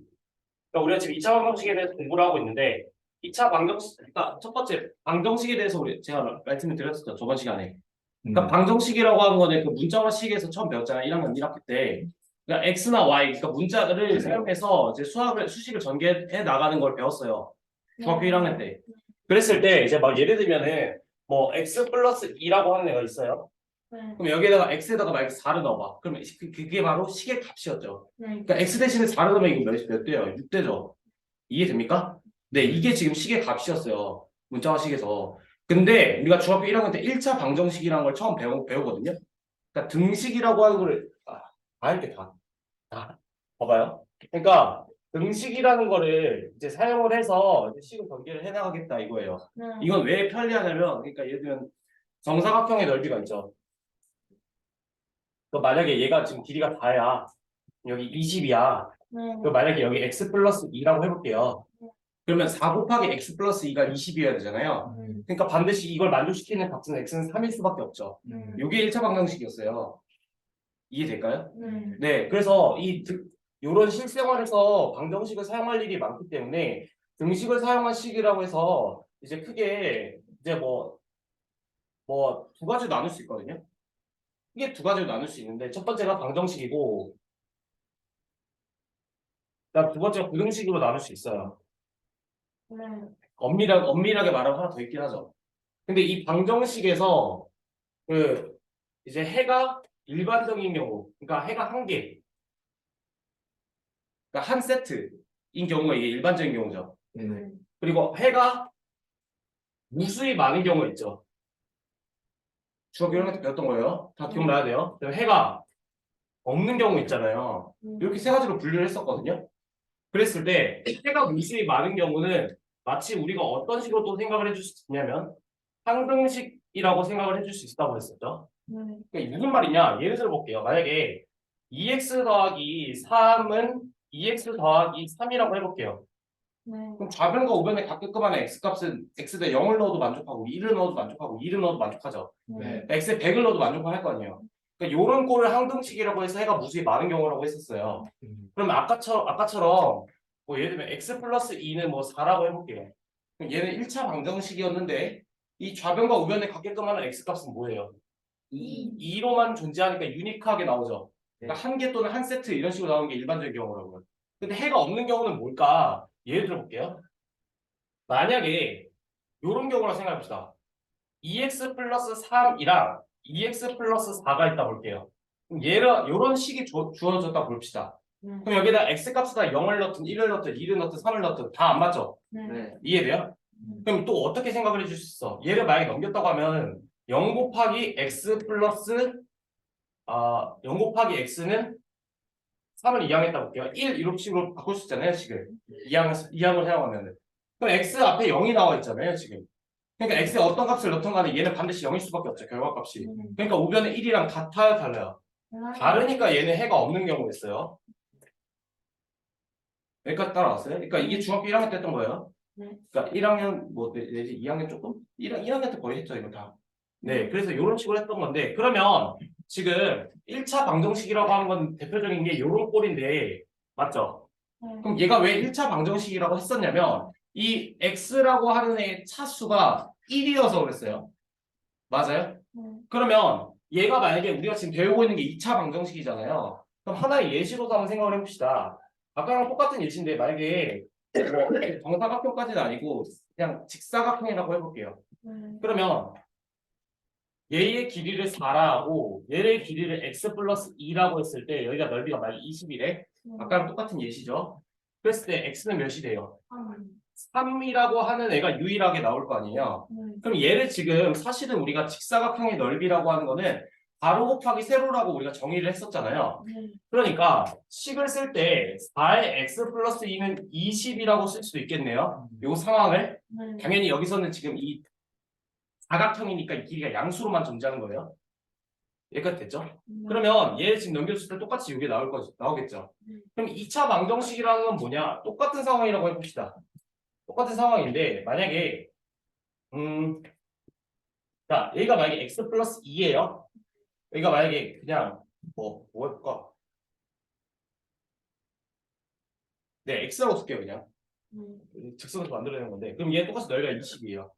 그러니까 우리가 지금 2차 방정식에 대해서 공부를 하고 있는데 2차 방정식, 그러니까 첫 번째 방정식에 대해서 제가 말씀을 드렸었죠. 저번 시간에. 그러니까 방정식이라고 하는 거는 그 문자화식에서 처음 배웠잖아요. 1학년 1학기 때. 그러니까 x나 y, 그러니까 문자를 사용해서 이제 수식을 전개해 나가는 걸 배웠어요. 중학교 1학년 때. 그랬을 때 이제 막 예를 들면은 뭐 x 플러스 2라고 하는 애가 있어요. 네. 그럼 여기에다가 x에다가 만약에 4를 넣어봐. 그러면 그게 바로 식의 값이었죠. 네. 그러니까 x 대신에 4를 넣으면 이거 몇 대요? 6대죠. 이해됩니까? 네, 이게 지금 식의 값이었어요. 문자화식에서. 근데 우리가 중학교 1학년 때 1차 방정식이라는 걸 처음 배우거든요. 그러니까 등식이라고 하는 거를 이렇게 봐봐요. 그러니까 등식이라는 거를 이제 사용을 해서 이제 식을 전개를 해나가겠다 이거예요. 네. 이건 왜 편리하냐면, 그러니까 예를 들면 정사각형의 넓이가 있죠. 그 만약에 얘가 지금 길이가 다야. 여기 20이야. 네. 그 만약에 여기 x 플러스 2라고 해볼게요. 그러면 4 곱하기 x 플러스 2가 20이어야 되잖아요. 그러니까 반드시 이걸 만족시키는 값은 x는 3일 수밖에 없죠. 이게 1차 방정식이었어요. 이해될까요? 네. 네, 그래서 요런 실생활에서 방정식을 사용할 일이 많기 때문에 등식을 사용한 식이라고 해서 이제 크게 이제 뭐 두 가지로 나눌 수 있거든요. 이게 두 가지로 나눌 수 있는데 첫 번째가 방정식이고 그다음 두 번째가 부등식으로 나눌 수 있어요. 네. 엄밀하게 말하면 하나 더 있긴 하죠. 근데 이 방정식에서 그 이제 해가 일반적인 경우, 그러니까 해가 한 개, 그러니까 한 세트인 경우가 이게 일반적인 경우죠. 네. 그리고 해가 무수히 많은 경우 있죠. 중학교 1학년 때 배웠던 거예요. 다 기억나야 돼요. 그다음에 해가 없는 경우 있잖아요. 이렇게 세 가지로 분류를 했었거든요. 그랬을 때 해가 무수히 많은 경우는 마치 우리가 어떤 식으로 또 생각을 해줄 수 있냐면 항등식이라고 생각을 해줄 수 있다고 했었죠. 네. 그러니까 무슨 말이냐? 예를 들어 볼게요. 만약에 2x 더하기 3은 2x 더하기 3이라고 해볼게요. 네. 그럼 좌변과 우변의 각급급한의 x값은 x대 0을 넣어도 만족하고 2를 넣어도 만족하고 2를 넣어도 만족하죠. 네. x에 100을 넣어도 만족할 거 아니에요. 그러니까 요런 꼴을 항등식이라고 해서 해가 무수히 많은 경우라고 했었어요. 그러면 아까처럼 뭐 예를 들면 x 플러스 2는 뭐 4라고 해볼게요. 그럼 얘는 1차 방정식이었는데 이 좌변과 우변의 각급급한의 x값은 뭐예요? 2로만 존재하니까 유니크하게 나오죠. 그러니까 한 개 또는 한 세트 이런 식으로 나오는 게 일반적인 경우라고요. 근데 해가 없는 경우는 뭘까? 예를 들어 볼게요. 만약에 이런 경우라 생각해봅시다. 2x 플러스 3이랑 2x 플러스 4가 있다 볼게요. 그럼 이런 식이 주어졌다 봅시다. 그럼 여기다 x 값에다 0을 넣든 1을 넣든 2를 넣든 3을 넣든 다 안 맞죠? 네. 이해돼요? 그럼 또 어떻게 생각을 해줄 수 있어? 얘를 만약에 넘겼다고 하면 0 곱하기 x 플러스 0 곱하기 x는 3을 이항했다 볼게요. 1 이런 식으로 바꿀 수 있잖아요, 지금. 이항을 해나가면은. 그럼 x 앞에 0이 나와 있잖아요, 지금. 그러니까 x에 어떤 값을 넣던 간에 얘는 반드시 0일 수밖에 없죠, 결과값이. 그러니까 우변에 1이랑 같아요, 달라요? 다르니까 얘는 해가 없는 경우가 있어요. 여기까지 따라왔어요? 그러니까 이게 중학교 1학년 때 했던 거예요. 네. 그러니까 1학년 뭐 내지 2학년 조금? 1학년 때 거의 했죠, 이거 다. 네, 그래서 이런 식으로 했던 건데 그러면 지금 1차 방정식이라고 하는 건 대표적인 게 이런 꼴인데 맞죠? 그럼 얘가 왜 1차 방정식이라고 했었냐면 이 x라고 하는 애의 차수가 1이어서 그랬어요. 맞아요? 그러면 얘가 만약에 우리가 지금 배우고 있는 게 2차 방정식이잖아요. 그럼 하나의 예시로서 한번 생각을 해봅시다. 아까랑 똑같은 예시인데 만약에 뭐 정사각형까지는 아니고 그냥 직사각형이라고 해볼게요. 그러면 얘의 길이를 4라고 얘의 길이를 x 플러스 2라고 했을 때 여기가 넓이가 만약 20이래. 아까랑 똑같은 예시죠. 그랬을 때 x는 몇이 돼요? 3이라고 하는 애가 유일하게 나올 거 아니에요. 그럼 얘를 지금 사실은 우리가 직사각형의 넓이라고 하는 거는 가로 곱하기 세로라고 우리가 정의를 했었잖아요. 그러니까 식을 쓸 때 4의 x 플러스 2는 20이라고 쓸 수도 있겠네요. 이 상황을 당연히 여기서는 지금 이 사각형이니까 이 길이가 양수로만 존재하는 거예요. 여기까지 됐죠? 그러면 얘 지금 넘겨줬을 때 똑같이 이게 나오겠죠? 그럼 2차 방정식이라는 건 뭐냐? 똑같은 상황이라고 해봅시다. 똑같은 상황인데 만약에 자 여기가 만약에 x 플러스 2예요. 여기가 만약에 그냥 뭐 해볼까? 네, x라고 쓸게요 그냥. 즉석에서 만들어내는 건데 그럼 얘 똑같이 넓이가 20이에요.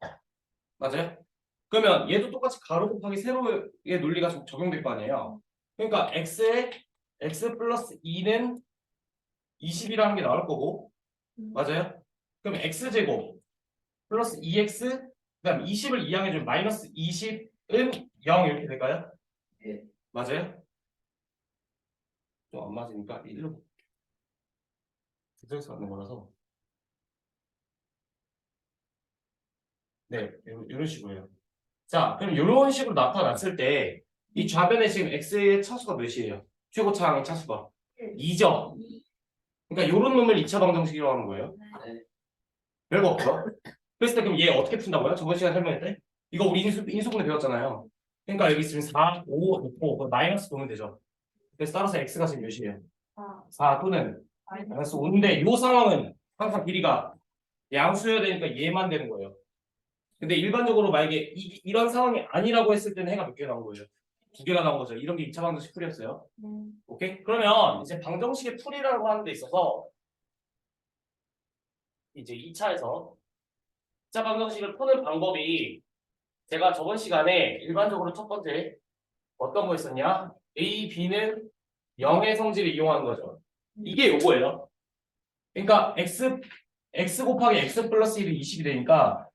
맞아요? 그러면 얘도 똑같이 가로 곱하기 세로의 논리가 적용될 거 아니에요. 그러니까 x 플러스 2는 20이라는 게 나올 거고 맞아요? 그럼 x제곱 플러스 2x 그다음 20을 이항해주면 마이너스 20은 0 이렇게 될까요? 네. 맞아요? 좀 안 맞으니까 1로 즉석에서 만든 거라서 네 이런 식으로요. 자 그럼 이런 식으로 나타났을 때 이 좌변에 지금 x의 차수가 몇이에요? 최고차항의 차수가 2죠. 그러니까 이런 놈을 2차 방정식이라고 하는 거예요. 네. 별거 없죠. 그랬을 때 그럼 얘 어떻게 푼다고요? 저번 시간에 설명할 때 이거 우리 인수분해 배웠잖아요. 그러니까 여기 지금 4, 5 넣고 마이너스 보면 되죠. 그래서 따라서 x가 지금 몇이에요? 4 또는 마이너스 5인데 이 상황은 항상 길이가 양수여야 되니까 얘만 되는 거예요. 근데 일반적으로 만약에 이런 상황이 아니라고 했을 때는 해가 몇 개 나온 거예요? 2개가 나온 거죠. 이런 게 2차 방정식 풀이었어요. 오케이? 그러면 이제 방정식의 풀이라고 하는 데 있어서 이제 2차에서 2차 방정식을 푸는 방법이 제가 저번 시간에 일반적으로 첫 번째 어떤 거 있었냐? A, B는 0의 성질을 이용하는 거죠. 이게 요거예요. 그러니까 x 곱하기 x 플러스 1이 20이 되니까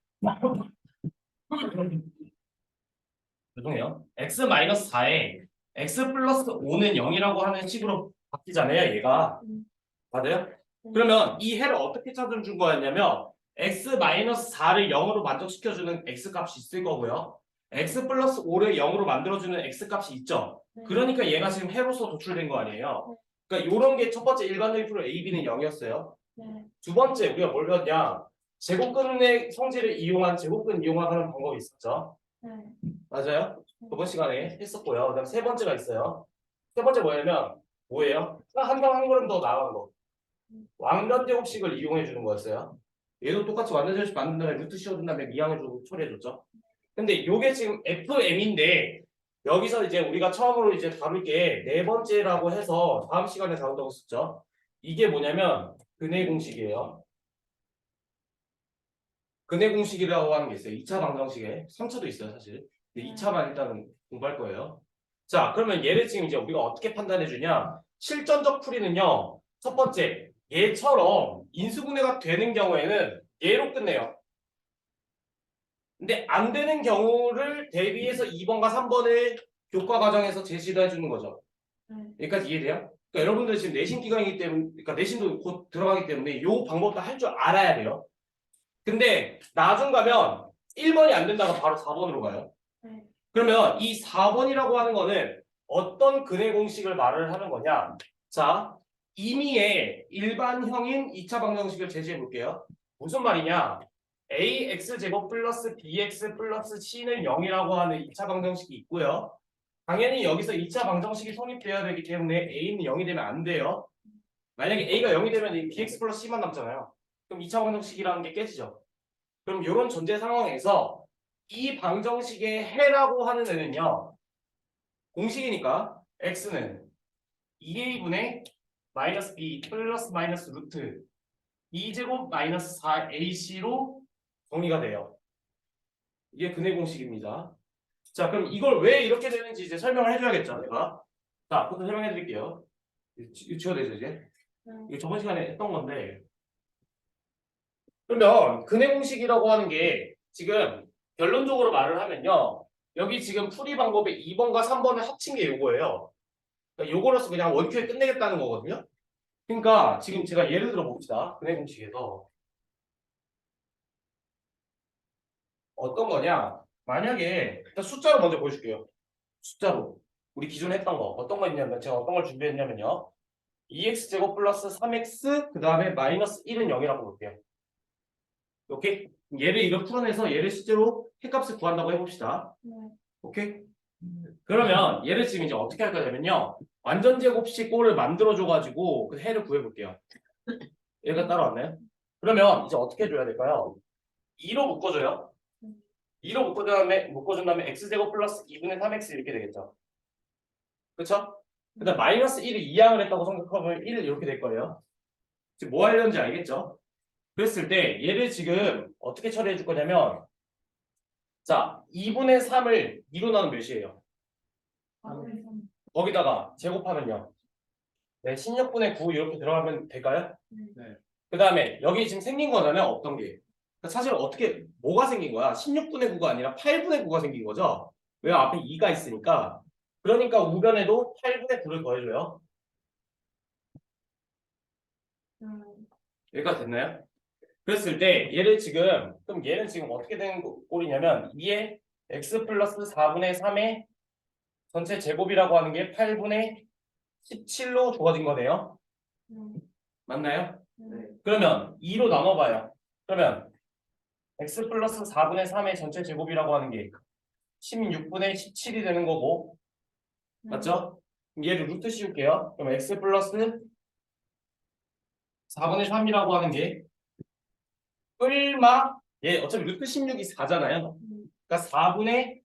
죄송해요. x 마이너스 4에 x 플러스 5는 0이라고 하는 식으로 바뀌잖아요. 얘가. 맞아요? 그러면 이 해를 어떻게 찾아준 거였냐면 x 마이너스 4를 0으로 만족시켜주는 x 값이 있을 거고요. x 플러스 5를 0으로 만들어주는 x 값이 있죠. 그러니까 얘가 지금 해로서 도출된 거 아니에요. 그러니까 이런 게 첫 번째 일반적인 풀 A, B는 0이었어요. 두 번째 우리가 뭘 배웠냐? 제곱근의 성질을 이용한 제곱근 이용하는 방법이 있었죠. 맞아요? 저번 시간에 했었고요. 그다음 세 번째가 있어요. 세 번째 뭐냐면 뭐예요? 한 걸음 더 나아간 거. 왕변 제곱식을 이용해 주는 거였어요. 얘도 똑같이 완전 제곱식 만든 다음에 루트 씌워준 다음에 미항해주고 처리해줬죠. 근데 요게 지금 FM인데 여기서 이제 우리가 처음으로 이제 다룰 게 네 번째라고 해서 다음 시간에 다룬다고 했었죠. 이게 뭐냐면 근해 공식이에요. 근해 공식이라고 하는 게 있어요. 2차 방정식에 3차도 있어요, 사실. 근데 2차만 일단은 공부할 거예요. 자, 그러면 얘를 지금 이제 우리가 어떻게 판단해 주냐? 실전적 풀이는요. 첫 번째, 얘처럼 인수분해가 되는 경우에는 얘로 끝내요. 근데 안 되는 경우를 대비해서 2번과 3번을 교과 과정에서 제시를 해주는 거죠. 여기까지 이해돼요? 그러니까 여러분들 지금 내신 기간이기 때문에, 그러니까 내신도 곧 들어가기 때문에 이 방법도 할 줄 알아야 돼요. 근데 나중 가면 1번이 안 된다가 바로 4번으로 가요. 그러면 이 4번이라고 하는 거는 어떤 근해 공식을 말을 하는 거냐? 자, 임의의 일반형인 2차 방정식을 제시해 볼게요. 무슨 말이냐? ax 제곱 플러스 bx 플러스 c는 0이라고 하는 2차 방정식이 있고요. 당연히 여기서 2차 방정식이 성립되어야 되기 때문에 a는 0이 되면 안 돼요. 만약에 a가 0이 되면 이 bx 플러스 c만 남잖아요. 그럼 2차 방정식이라는 게 깨지죠. 그럼 이런 전제 상황에서 이 방정식의 해라고 하는 애는요. 공식이니까 x는 2a분의 마이너스 b 플러스 마이너스 루트 2제곱 마이너스 4ac로 정리가 돼요. 이게 근해 공식입니다. 자, 그럼 이걸 왜 이렇게 되는지 이제 설명을 해줘야겠죠, 내가. 자, 그것도 설명해 드릴게요. 이거 지워야 되죠, 이제. 이거 저번 시간에 했던 건데. 그러면 근해 공식이라고 하는 게 지금 결론적으로 말을 하면요. 여기 지금 풀이 방법에 2번과 3번을 합친 게 요거예요. 그러니까 요거로서 그냥 원큐에 끝내겠다는 거거든요. 그러니까 지금 제가 예를 들어 봅시다. 근해 공식에서 어떤 거냐? 만약에 일단 숫자로 먼저 보여줄게요. 숫자로 우리 기존에 했던 거 어떤 거 있냐면 제가 어떤 걸 준비했냐면요. 2x제곱 플러스 3x 그 다음에 마이너스 1은 0이라고 볼게요. 오케이? 얘를 이거 풀어내서 얘를 실제로 해값을 구한다고 해봅시다. 오케이? 그러면 얘를 지금 이제 어떻게 할 거냐면요. 완전 제곱식 꼴을 만들어줘가지고 그 해를 구해볼게요. 얘가 따라왔나요? 그러면 이제 어떻게 해줘야 될까요? 2로 묶어줘요. 2로 묶어준 다음에 x제곱 플러스 2분의 3x 이렇게 되겠죠. 그쵸? 그다음 마이너스 1을 이항을 했다고 생각하면 1 이렇게 될 거예요. 지금 뭐 하려는지 알겠죠? 그랬을 때 얘를 지금 어떻게 처리해 줄 거냐면 자 2분의 3을 2로 나누면 몇이에요? 거기다가 제곱하면요. 네, 16분의 9 이렇게 들어가면 될까요? 네. 그 다음에 여기 지금 생긴 거잖아요. 어떤 게? 사실 어떻게 뭐가 생긴 거야? 16분의 9가 아니라 8분의 9가 생긴 거죠. 왜 앞에 2가 있으니까. 그러니까 우변에도 8분의 9를 더해줘요. 여기까지 됐나요? 그랬을 때 얘를 지금 그럼 얘는 지금 어떻게 되는 꼴이냐면 2에 x 플러스 4분의 3의 전체 제곱이라고 하는 게 8분의 17로 주어진 거네요. 맞나요? 네. 그러면 2로 나눠봐요. 그러면 x 플러스 4분의 3의 전체 제곱이라고 하는 게 16분의 17이 되는 거고 맞죠? 그럼 얘를 루트 씌울게요. 그럼 x 플러스 4분의 3이라고 하는 게 뿔마 얘 어차피 루트 16이 4잖아요. 그러니까 4분의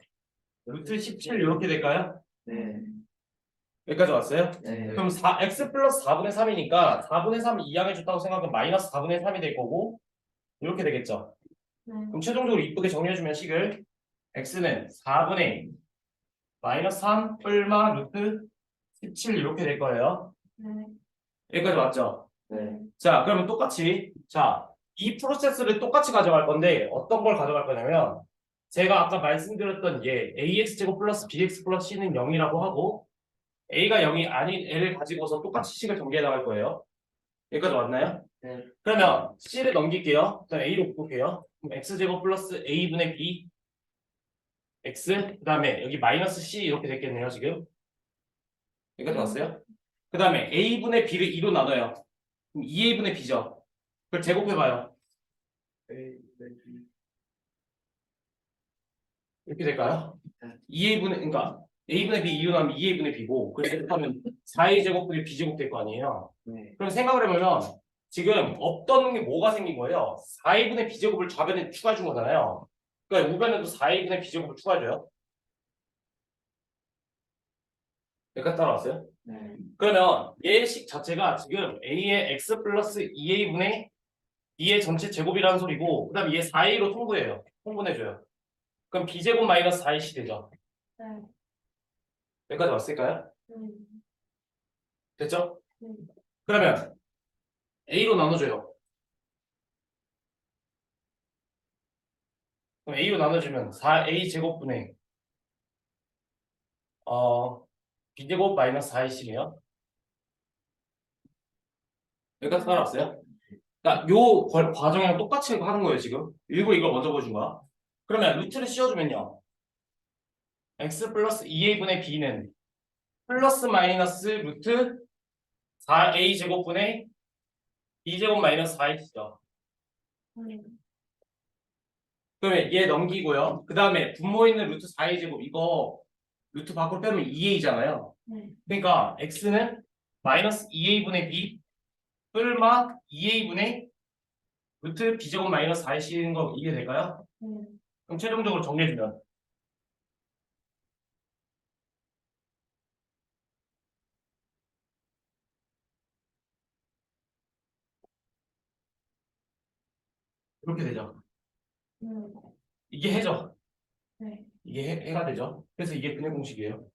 루트 17 이렇게 될까요? 네. 여기까지 왔어요? 네. 그럼 x 플러스 4분의 3이니까 4분의 3을 이항해줬다고 생각하면 마이너스 4분의 3이 될 거고 이렇게 되겠죠. 그럼 최종적으로 이쁘게 정리해주면 식을 x는 4분의 마이너스 3 뿔마 루트 17 이렇게 될 거예요. 여기까지 왔죠? 네. 자 그러면 똑같이 자 이 프로세스를 똑같이 가져갈 건데 어떤 걸 가져갈 거냐면 제가 아까 말씀드렸던 얘 ax제곱 플러스 bx 플러스 c는 0이라고 하고 a가 0이 아닌 애를 가지고서 똑같이 식을 전개해 나갈 거예요. 여기까지 왔나요? 네. 그러면 c를 넘길게요. 일단 a로 묶을게요. 그럼 x제곱 플러스 a분의 b x 그 다음에 여기 마이너스 c 이렇게 됐겠네요 지금. 여기까지 왔어요? 그 다음에 a분의 b를 2로 나눠요. 그럼 2a분의 b죠. 그걸 제곱해봐요. 이렇게 될까요? 네. 2a분의 그러니까 a분의 b 2로 나누면 2a분의 b고 그래서 하면 4a 제곱분의 b 제곱 될 거 아니에요. 네. 그럼 생각을 해보면 지금 없던 게 뭐가 생긴 거예요? 4a분의 b 제곱을 좌변에 추가해 준 거잖아요. 그러니까 우변에도 4a분의 b 제곱을 추가해줘요. 여기까지 따라왔어요? 네. 그러면 얘식 자체가 지금 a의 x 플러스 2a분의 b의 전체 제곱이라는 소리고 그 다음에 얘 4a로 통분해요. 통분해줘요. 그럼 b제곱 마이너스 4ac 되죠. 여기까지 왔을까요? 됐죠? 그러면 a로 나눠줘요. 그럼 a로 나눠주면 4a 제곱분의 b제곱 마이너스 4ac네요. 여기까지 따라왔어요? 그러니까 요 과정이랑 똑같이 하는 거예요 지금. 일부러 이걸 먼저 보여준 거야. 그러면 루트를 씌워주면요. x 플러스 2a분의 b는 플러스 마이너스 루트 4a 제곱분의 b제곱 마이너스 4ac죠. 그러면 얘 넘기고요. 그 다음에 분모 있는 루트 4a 제곱 이거 루트 밖으로 빼면 2a잖아요. 그러니까 x는 마이너스 2a분의 b 뿔마 2a분의 루트 b제곱 마이너스 4ac인 거 이해될까요? 그럼 최종적으로 정리해주면 이렇게 되죠. 이게 해죠. 이게 해가 되죠. 그래서 이게 근해 공식이에요.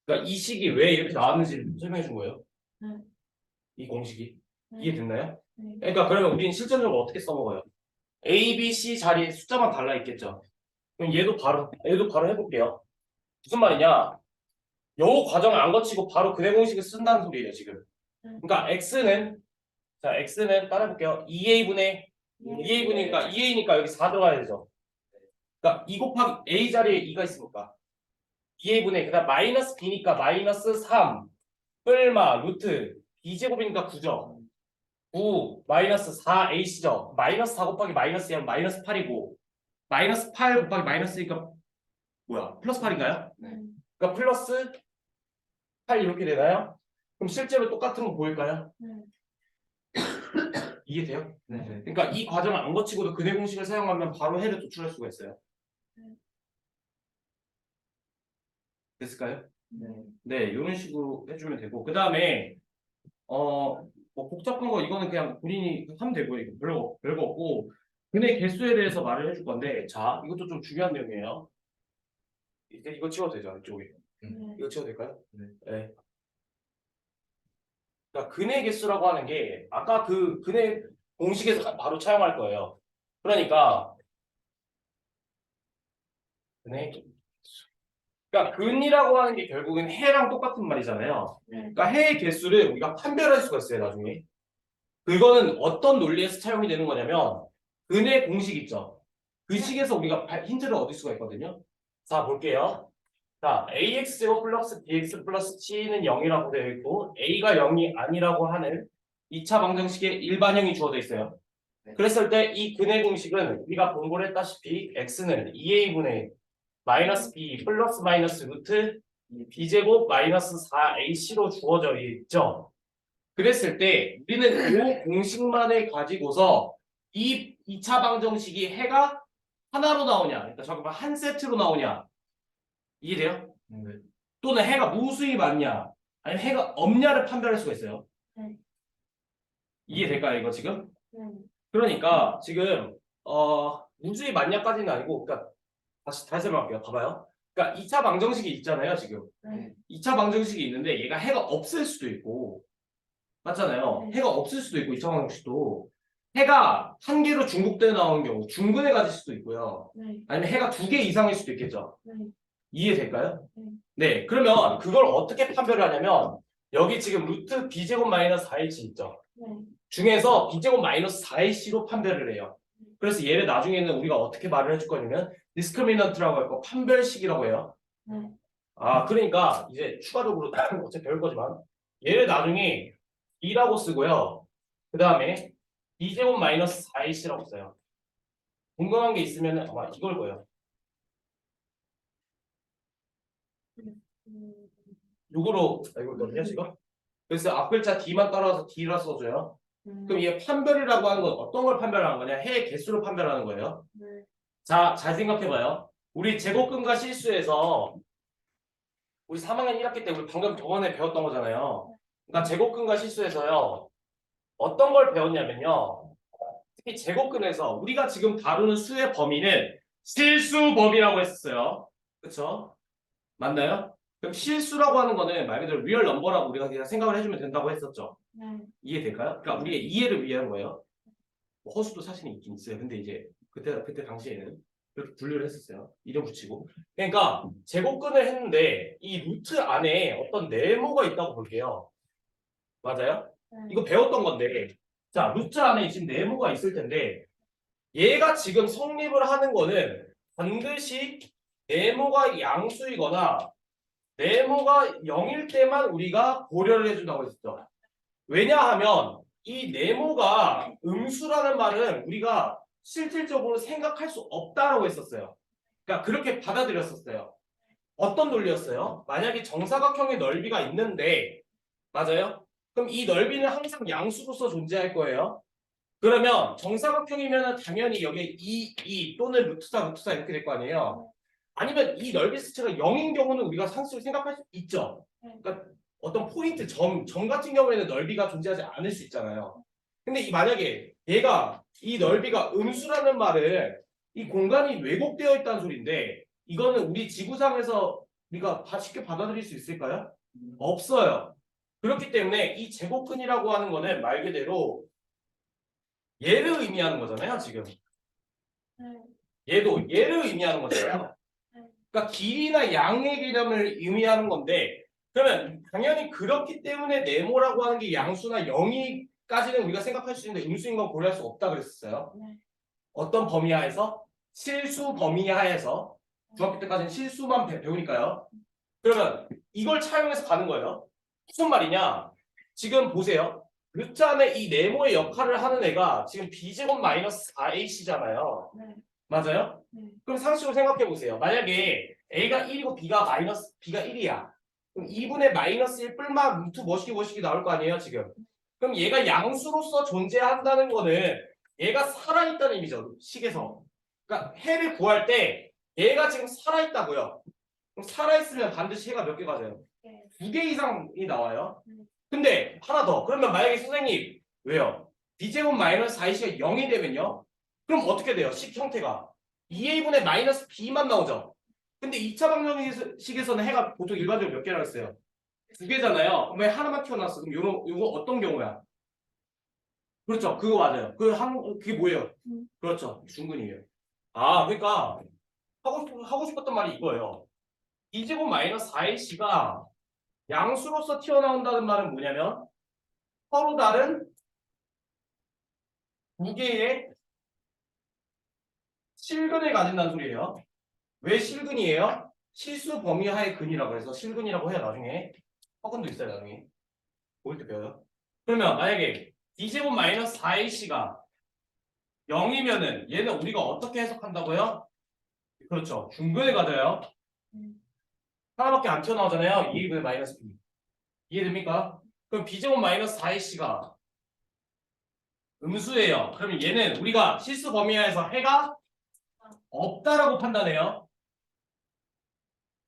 그러니까 이 식이 왜 이렇게 나왔는지 설명해 준 거예요. 이 공식이 이해됐나요? 그러니까 그러면 우리는 실전적으로 어떻게 써먹어요? A, B, C 자리에 숫자만 달라 있겠죠. 그럼 얘도 바로 해볼게요. 무슨 말이냐? 요 과정을 안 거치고 바로 근해 공식을 쓴다는 소리예요 지금. 그러니까 x는 따라해볼게요. 2a분이니까 2a니까 여기 4 들어가야 되죠. 그러니까 2 곱하기 a 자리에 2가 있으니까 2a분의 그다음 마이너스 b니까 마이너스 3 뿔마 루트 b제곱이니까 9죠. 9 마이너스 4ac죠. 마이너스 4 곱하기 마이너스 2하면 마이너스 8이고 마이너스 8 곱하기 마이너스 2가 뭐야? 플러스 8인가요? 네. 그러니까 플러스 8 이렇게 되나요? 그럼 실제로 똑같은 거 보일까요? 네. 이해돼요? 네. 그러니까 이 과정을 안 거치고도 근해 공식을 사용하면 바로 해를 도출할 수가 있어요. 됐을까요? 네. 네, 이런 식으로 해주면 되고 그 다음에 뭐 복잡한 거 이거는 그냥 본인이 하면 되고요. 이거 별거 없고 근해 개수에 대해서 말을 해줄 건데 자 이것도 좀 중요한 내용이에요. 이거 치워도 되죠 이쪽에. 네. 이거 치워도 될까요? 네. 네. 그러니까 근해 개수라고 하는 게 아까 그 근해 공식에서 바로 차용할 거예요. 그러니까 근해 개수. 그러니까 근이라고 하는 게 결국은 해랑 똑같은 말이잖아요. 네. 그러니까 해의 개수를 우리가 판별할 수가 있어요 나중에. 그거는 어떤 논리에서 차용이 되는 거냐면 근의 공식 있죠. 그 식에서 우리가 힌트를 얻을 수가 있거든요. 자 볼게요. 자 ax제곱 플러스 bx 플러스 c는 0이라고 되어 있고 a가 0이 아니라고 하는 2차 방정식의 일반형이 주어져 있어요. 그랬을 때 이 근의 공식은 우리가 공부를 했다시피 x는 2a분의 마이너스 b 플러스 마이너스 루트 b제곱 마이너스 4ac로 주어져 있죠. 그랬을 때 우리는 이 공식만을 가지고서 이 2차 방정식이 해가 하나로 나오냐, 그러니까 잠깐만 한 세트로 나오냐, 이해돼요? 네. 또는 해가 무수히 많냐, 아니면 해가 없냐를 판별할 수가 있어요. 네. 이해될까요, 이거 지금? 네. 그러니까 지금 무수히 많냐까지는 아니고, 그러니까 다시 설명할게요. 봐봐요. 그러니까 2차 방정식이 있잖아요, 지금. 네. 2차 방정식이 있는데 얘가 해가 없을 수도 있고. 맞잖아요. 네. 해가 없을 수도 있고 2차 방정식도 해가 한 개로 중복되어 나오는 경우 중근해 가질 수도 있고요. 네. 아니면 해가 2개 이상일 수도 있겠죠. 네. 이해될까요? 네. 네. 그러면 그걸 어떻게 판별을 하냐면 여기 지금 루트 b제곱 마이너스 4ac 있죠. 네. 중에서 b제곱 마이너스 4ac로 판별을 해요. 그래서 얘를 나중에는 우리가 어떻게 말을 해줄 거냐면 디스크리미넌트라고 할 거 판별식이라고 해요. 네. 아 그러니까 이제 추가적으로 어차피 배울 거지만 얘를 나중에 b라고 쓰고요. 그 다음에 b제곱 마이너스 4ac라고 써요. 궁금한 게 있으면 아마 이걸 거예요. 요거로 이거 넣냐 지금? 그래서 앞 글자 d만 따라서 d라 써줘요. 그럼 얘 판별이라고 하는 건 어떤 걸 판별하는 거냐? 해의 개수를 판별하는 거예요. 네. 자, 잘 생각해봐요. 우리 제곱근과 실수에서 우리 3학년 1학기 때 우리 방금 저번에 배웠던 거잖아요. 그러니까 제곱근과 실수에서요. 어떤 걸 배웠냐면요. 특히 제곱근에서 우리가 지금 다루는 수의 범위는 실수 범위라고 했었어요. 그렇죠? 맞나요? 그럼 실수라고 하는 거는 말 그대로 리얼 넘버라고 우리가 그냥 생각을 해주면 된다고 했었죠. 네. 이해될까요? 그러니까 우리의 이해를 위한 거예요. 뭐 허수도 사실은 있긴 있어요. 근데 이제 그때 당시에는 그렇게 분류를 했었어요. 이름 붙이고. 그러니까 제곱근을 했는데 이 루트 안에 어떤 네모가 있다고 볼게요. 맞아요? 네. 이거 배웠던 건데 자 루트 안에 지금 네모가 있을 텐데 얘가 지금 성립을 하는 거는 반드시 네모가 양수이거나 네모가 0일 때만 우리가 고려를 해준다고 했었죠. 왜냐하면 이 네모가 음수라는 말은 우리가 실질적으로 생각할 수 없다라고 했었어요. 그러니까 그렇게 받아들였었어요. 어떤 논리였어요? 만약에 정사각형의 넓이가 있는데 맞아요? 그럼 이 넓이는 항상 양수로서 존재할 거예요. 그러면 정사각형이면 당연히 여기에 2 또는 루트 4 이렇게 될 거 아니에요. 아니면 이 넓이 수치가 0인 경우는 우리가 상수를 생각할 수 있죠. 그러니까 어떤 포인트 점 같은 경우에는 넓이가 존재하지 않을 수 있잖아요. 근데 만약에 얘가 이 넓이가 음수라는 말은 이 공간이 왜곡되어 있다는 소리인데 이거는 우리 지구상에서 우리가 쉽게 받아들일 수 있을까요? 없어요. 그렇기 때문에 이 제곱근이라고 하는 거는 말 그대로 얘를 의미하는 거잖아요, 지금. 네. 얘를 의미하는 거잖아요. 그러니까 길이나 양의 개념을 의미하는 건데 그러면 당연히 그렇기 때문에 네모라고 하는 게 양수나 0이까지는 우리가 생각할 수 있는데 음수인 건 고려할 수 없다 그랬었어요. 네. 어떤 범위 하에서? 실수 범위 하에서 중학교 때까지는 실수만 배우니까요. 그러면 이걸 차용해서 가는 거예요. 무슨 말이냐? 지금 보세요. 루트 안에 이 네모의 역할을 하는 애가 지금 b제곱 마이너스 4ac잖아요. 네. 맞아요? 네. 그럼 상식으로 생각해 보세요. 만약에 A가 1이고 B가 1이야. 그럼 2분의 마이너스 1 뿔마 루트 뭐시기 나올 거 아니에요, 지금. 그럼 얘가 양수로서 존재한다는 거는 얘가 살아있다는 의미죠, 식에서. 그러니까 해를 구할 때 얘가 지금 살아있다고요. 그럼 살아있으면 반드시 해가 몇 개 가져요? 네. 2개 이상이 나와요. 근데 하나 더. 그러면 만약에 선생님 왜요? b제곱 마이너스 4ac가 0이 되면요? 그럼 어떻게 돼요? 식 형태가 2a분의 마이너스 b만 나오죠. 근데 2차 방정식에서는 해가 보통 일반적으로 몇 개라고 했어요? 2개잖아요. 왜 하나만 튀어나왔어? 그럼 요거 어떤 경우야? 그렇죠. 그거 맞아요. 그게 뭐예요? 그렇죠. 중근이에요. 아, 그러니까 하고 싶었던 말이 이거예요. 2제곱 마이너스 4ac가 양수로서 튀어나온다는 말은 뭐냐면 서로 다른 두 개의 실근을 가진다는 소리예요. 왜 실근이에요? 실수 범위 하의 근이라고 해서 실근이라고 해요. 나중에 허근도 있어요. 나중에 보일 때 배워요. 그러면 만약에 D제곱 마이너스 4ac가 0이면은 얘는 우리가 어떻게 해석한다고요? 그렇죠. 중근을 가져요. 하나밖에 안 튀어나오잖아요. 2분의 마이너스 B. 이해됩니까? 그럼 B제곱 마이너스 4ac가 음수예요. 그러면 얘는 우리가 실수 범위하에서 해가 없다라고 판단해요.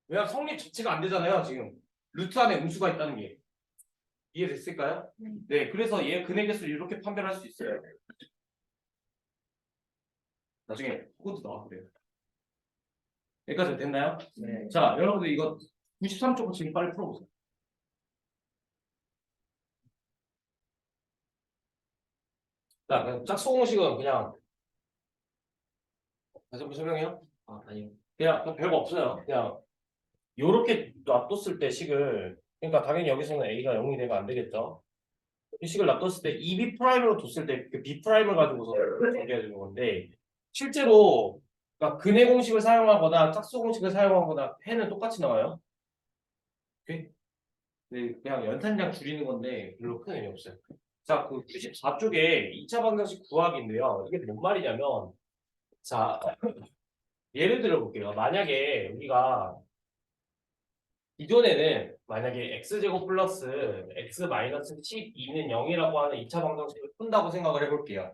왜냐면 성립 자체가 안 되잖아요. 지금 루트 안에 음수가 있다는 게 이해됐을까요? 네, 그래서 얘 근의 개수를 이렇게 판별할 수 있어요. 나중에 코드 나와 그래요. 여기까지 됐나요? 네. 자, 여러분들 이거 93쪽 지금 빨리 풀어보세요. 자, 그냥 짝수공식은 그냥 다시 한번 설명해요. 아, 아니요. 그냥 별거 없어요. 그냥 요렇게 놔뒀을 때 식을 그러니까 당연히 여기서는 A가 0이 되면 안 되겠죠. 이 식을 놔뒀을 때 2B 프라임으로 뒀을 때 그 B 프라임을 가지고서 정리해 주는 건데 실제로 그러니까 근해 공식을 사용하거나 짝수 공식을 사용하거나 해는 똑같이 나와요. 오케이? 네, 그냥 연산량 줄이는 건데 별로 큰 의미 없어요. 자, 그 94쪽에 2차 방정식 구하기인데요. 이게 뭔 말이냐면 자, 예를 들어 볼게요. 만약에 우리가 기존에는 만약에 x제곱 플러스 x 마이너스 12는 0이라고 하는 2차 방정식을 푼다고 생각을 해볼게요.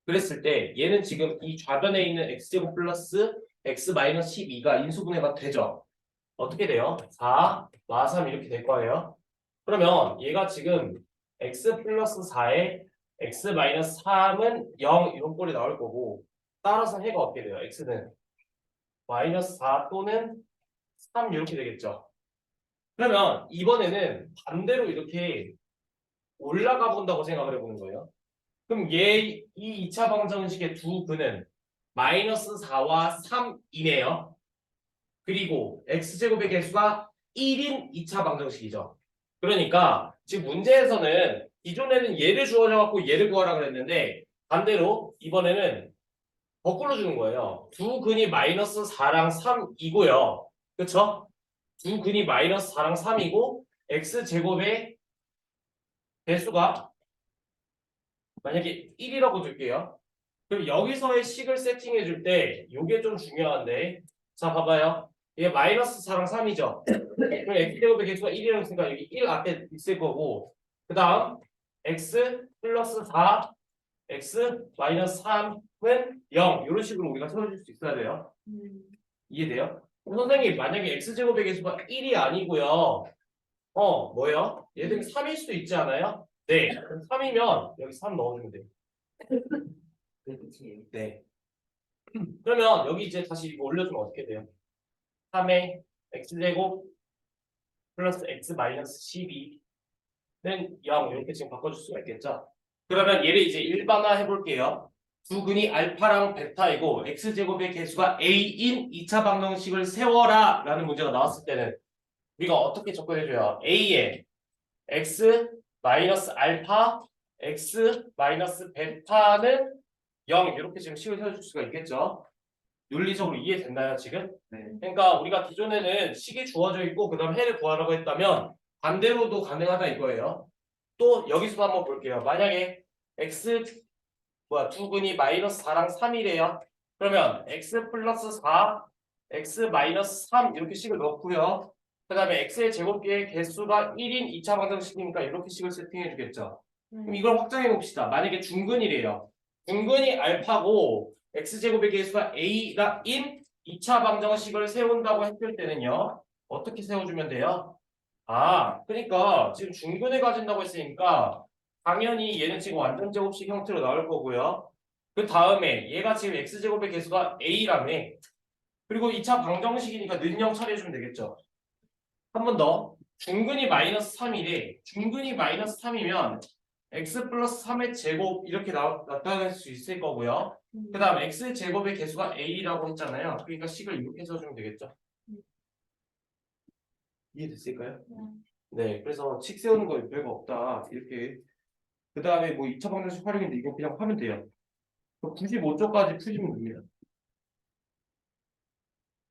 그랬을 때 얘는 지금 이 좌변에 있는 x제곱 플러스 x 마이너스 12가 인수분해가 되죠. 어떻게 돼요? 4, 마 3 이렇게 될 거예요. 그러면 얘가 지금 x 플러스 4에 x 마이너스 3은 0 이런 꼴이 나올 거고 따라서 해가 어떻게 돼요? x는 마이너스 4 또는 3 이렇게 되겠죠. 그러면 이번에는 반대로 이렇게 올라가 본다고 생각을 해보는 거예요. 그럼 이 2차 방정식의 두 근은 마이너스 4와 3이네요. 그리고 x제곱의 개수가 1인 2차 방정식이죠. 그러니까 지금 문제에서는 기존에는 얘를 주어져 갖고 얘를 구하라 그랬는데 반대로 이번에는 거꾸로 주는 거예요. 두 근이 마이너스 4랑 3이고요. 그쵸? 두 근이 마이너스 4랑 3이고 x제곱의 배수가 만약에 1이라고 줄게요. 그럼 여기서의 식을 세팅해 줄 때 이게 좀 중요한데 자 봐봐요. 이게 마이너스 4랑 3이죠. 그럼 x제곱의 개수가 1이라고 했으니까 여기 1 앞에 있을 거고 그 다음 x 플러스 4 x 마이너스 3은 0 이런 식으로 우리가 세워줄 수 있어야 돼요. 이해돼요? 선생님 만약에 x제곱의 개수가 1이 아니고요. 뭐요? 얘들이 3일 수도 있지 않아요? 네. 그럼 3이면 여기 3 넣어주면 돼요. 그게 끝이에요. 네. 그러면 여기 이제 다시 이거 올려주면 어떻게 돼요? 3의 x제곱 플러스 x 마이너스 12는 0 이렇게 지금 바꿔줄 수가 있겠죠? 그러면 얘를 이제 일반화 해볼게요. 두 근이 알파랑 베타이고 x제곱의 개수가 a인 2차 방정식을 세워라 라는 문제가 나왔을 때는 우리가 어떻게 접근해줘요? a에 x 마이너스 알파 x 마이너스 베타는 0 이렇게 지금 식을 세워줄 수가 있겠죠? 논리적으로 이해됐나요 지금? 네. 그러니까 우리가 기존에는 식이 주어져 있고 그 다음 해를 구하라고 했다면 반대로도 가능하다 이거예요. 또 여기서도 한번 볼게요. 만약에 x 두 근이 마이너스 4랑 3이래요. 그러면 x 플러스 4, x 마이너스 3 이렇게 식을 넣고요. 그 다음에 x의 제곱기의 개수가 1인 2차 방정식이니까 이렇게 식을 세팅해 주겠죠. 그럼 이걸 확장해 봅시다. 만약에 중근이래요. 중근이 알파고 x제곱의 개수가 a인 2차 방정식을 세운다고 했을 때는요. 어떻게 세워주면 돼요? 그러니까 지금 중근을 가진다고 했으니까 당연히 얘는 지금 완전 제곱식 형태로 나올 거고요. 그 다음에 얘가 지금 x제곱의 개수가 a라며. 그리고 2차 방정식이니까 는영 처리해주면 되겠죠. 한 번 더. 중근이 마이너스 3이래. 중근이 마이너스 3이면 x 플러스 3의 제곱 이렇게 나타낼 수 있을 거고요. 그 다음 x제곱의 개수가 a라고 했잖아요. 그러니까 식을 이렇게 써주면 되겠죠. 이해됐을까요? 네, 그래서 식 세우는 거 별거 없다. 이렇게. 그 다음에 뭐 2차 방정식 활용인데 이거 그냥 하면 돼요. 95쪽까지 푸시면 됩니다.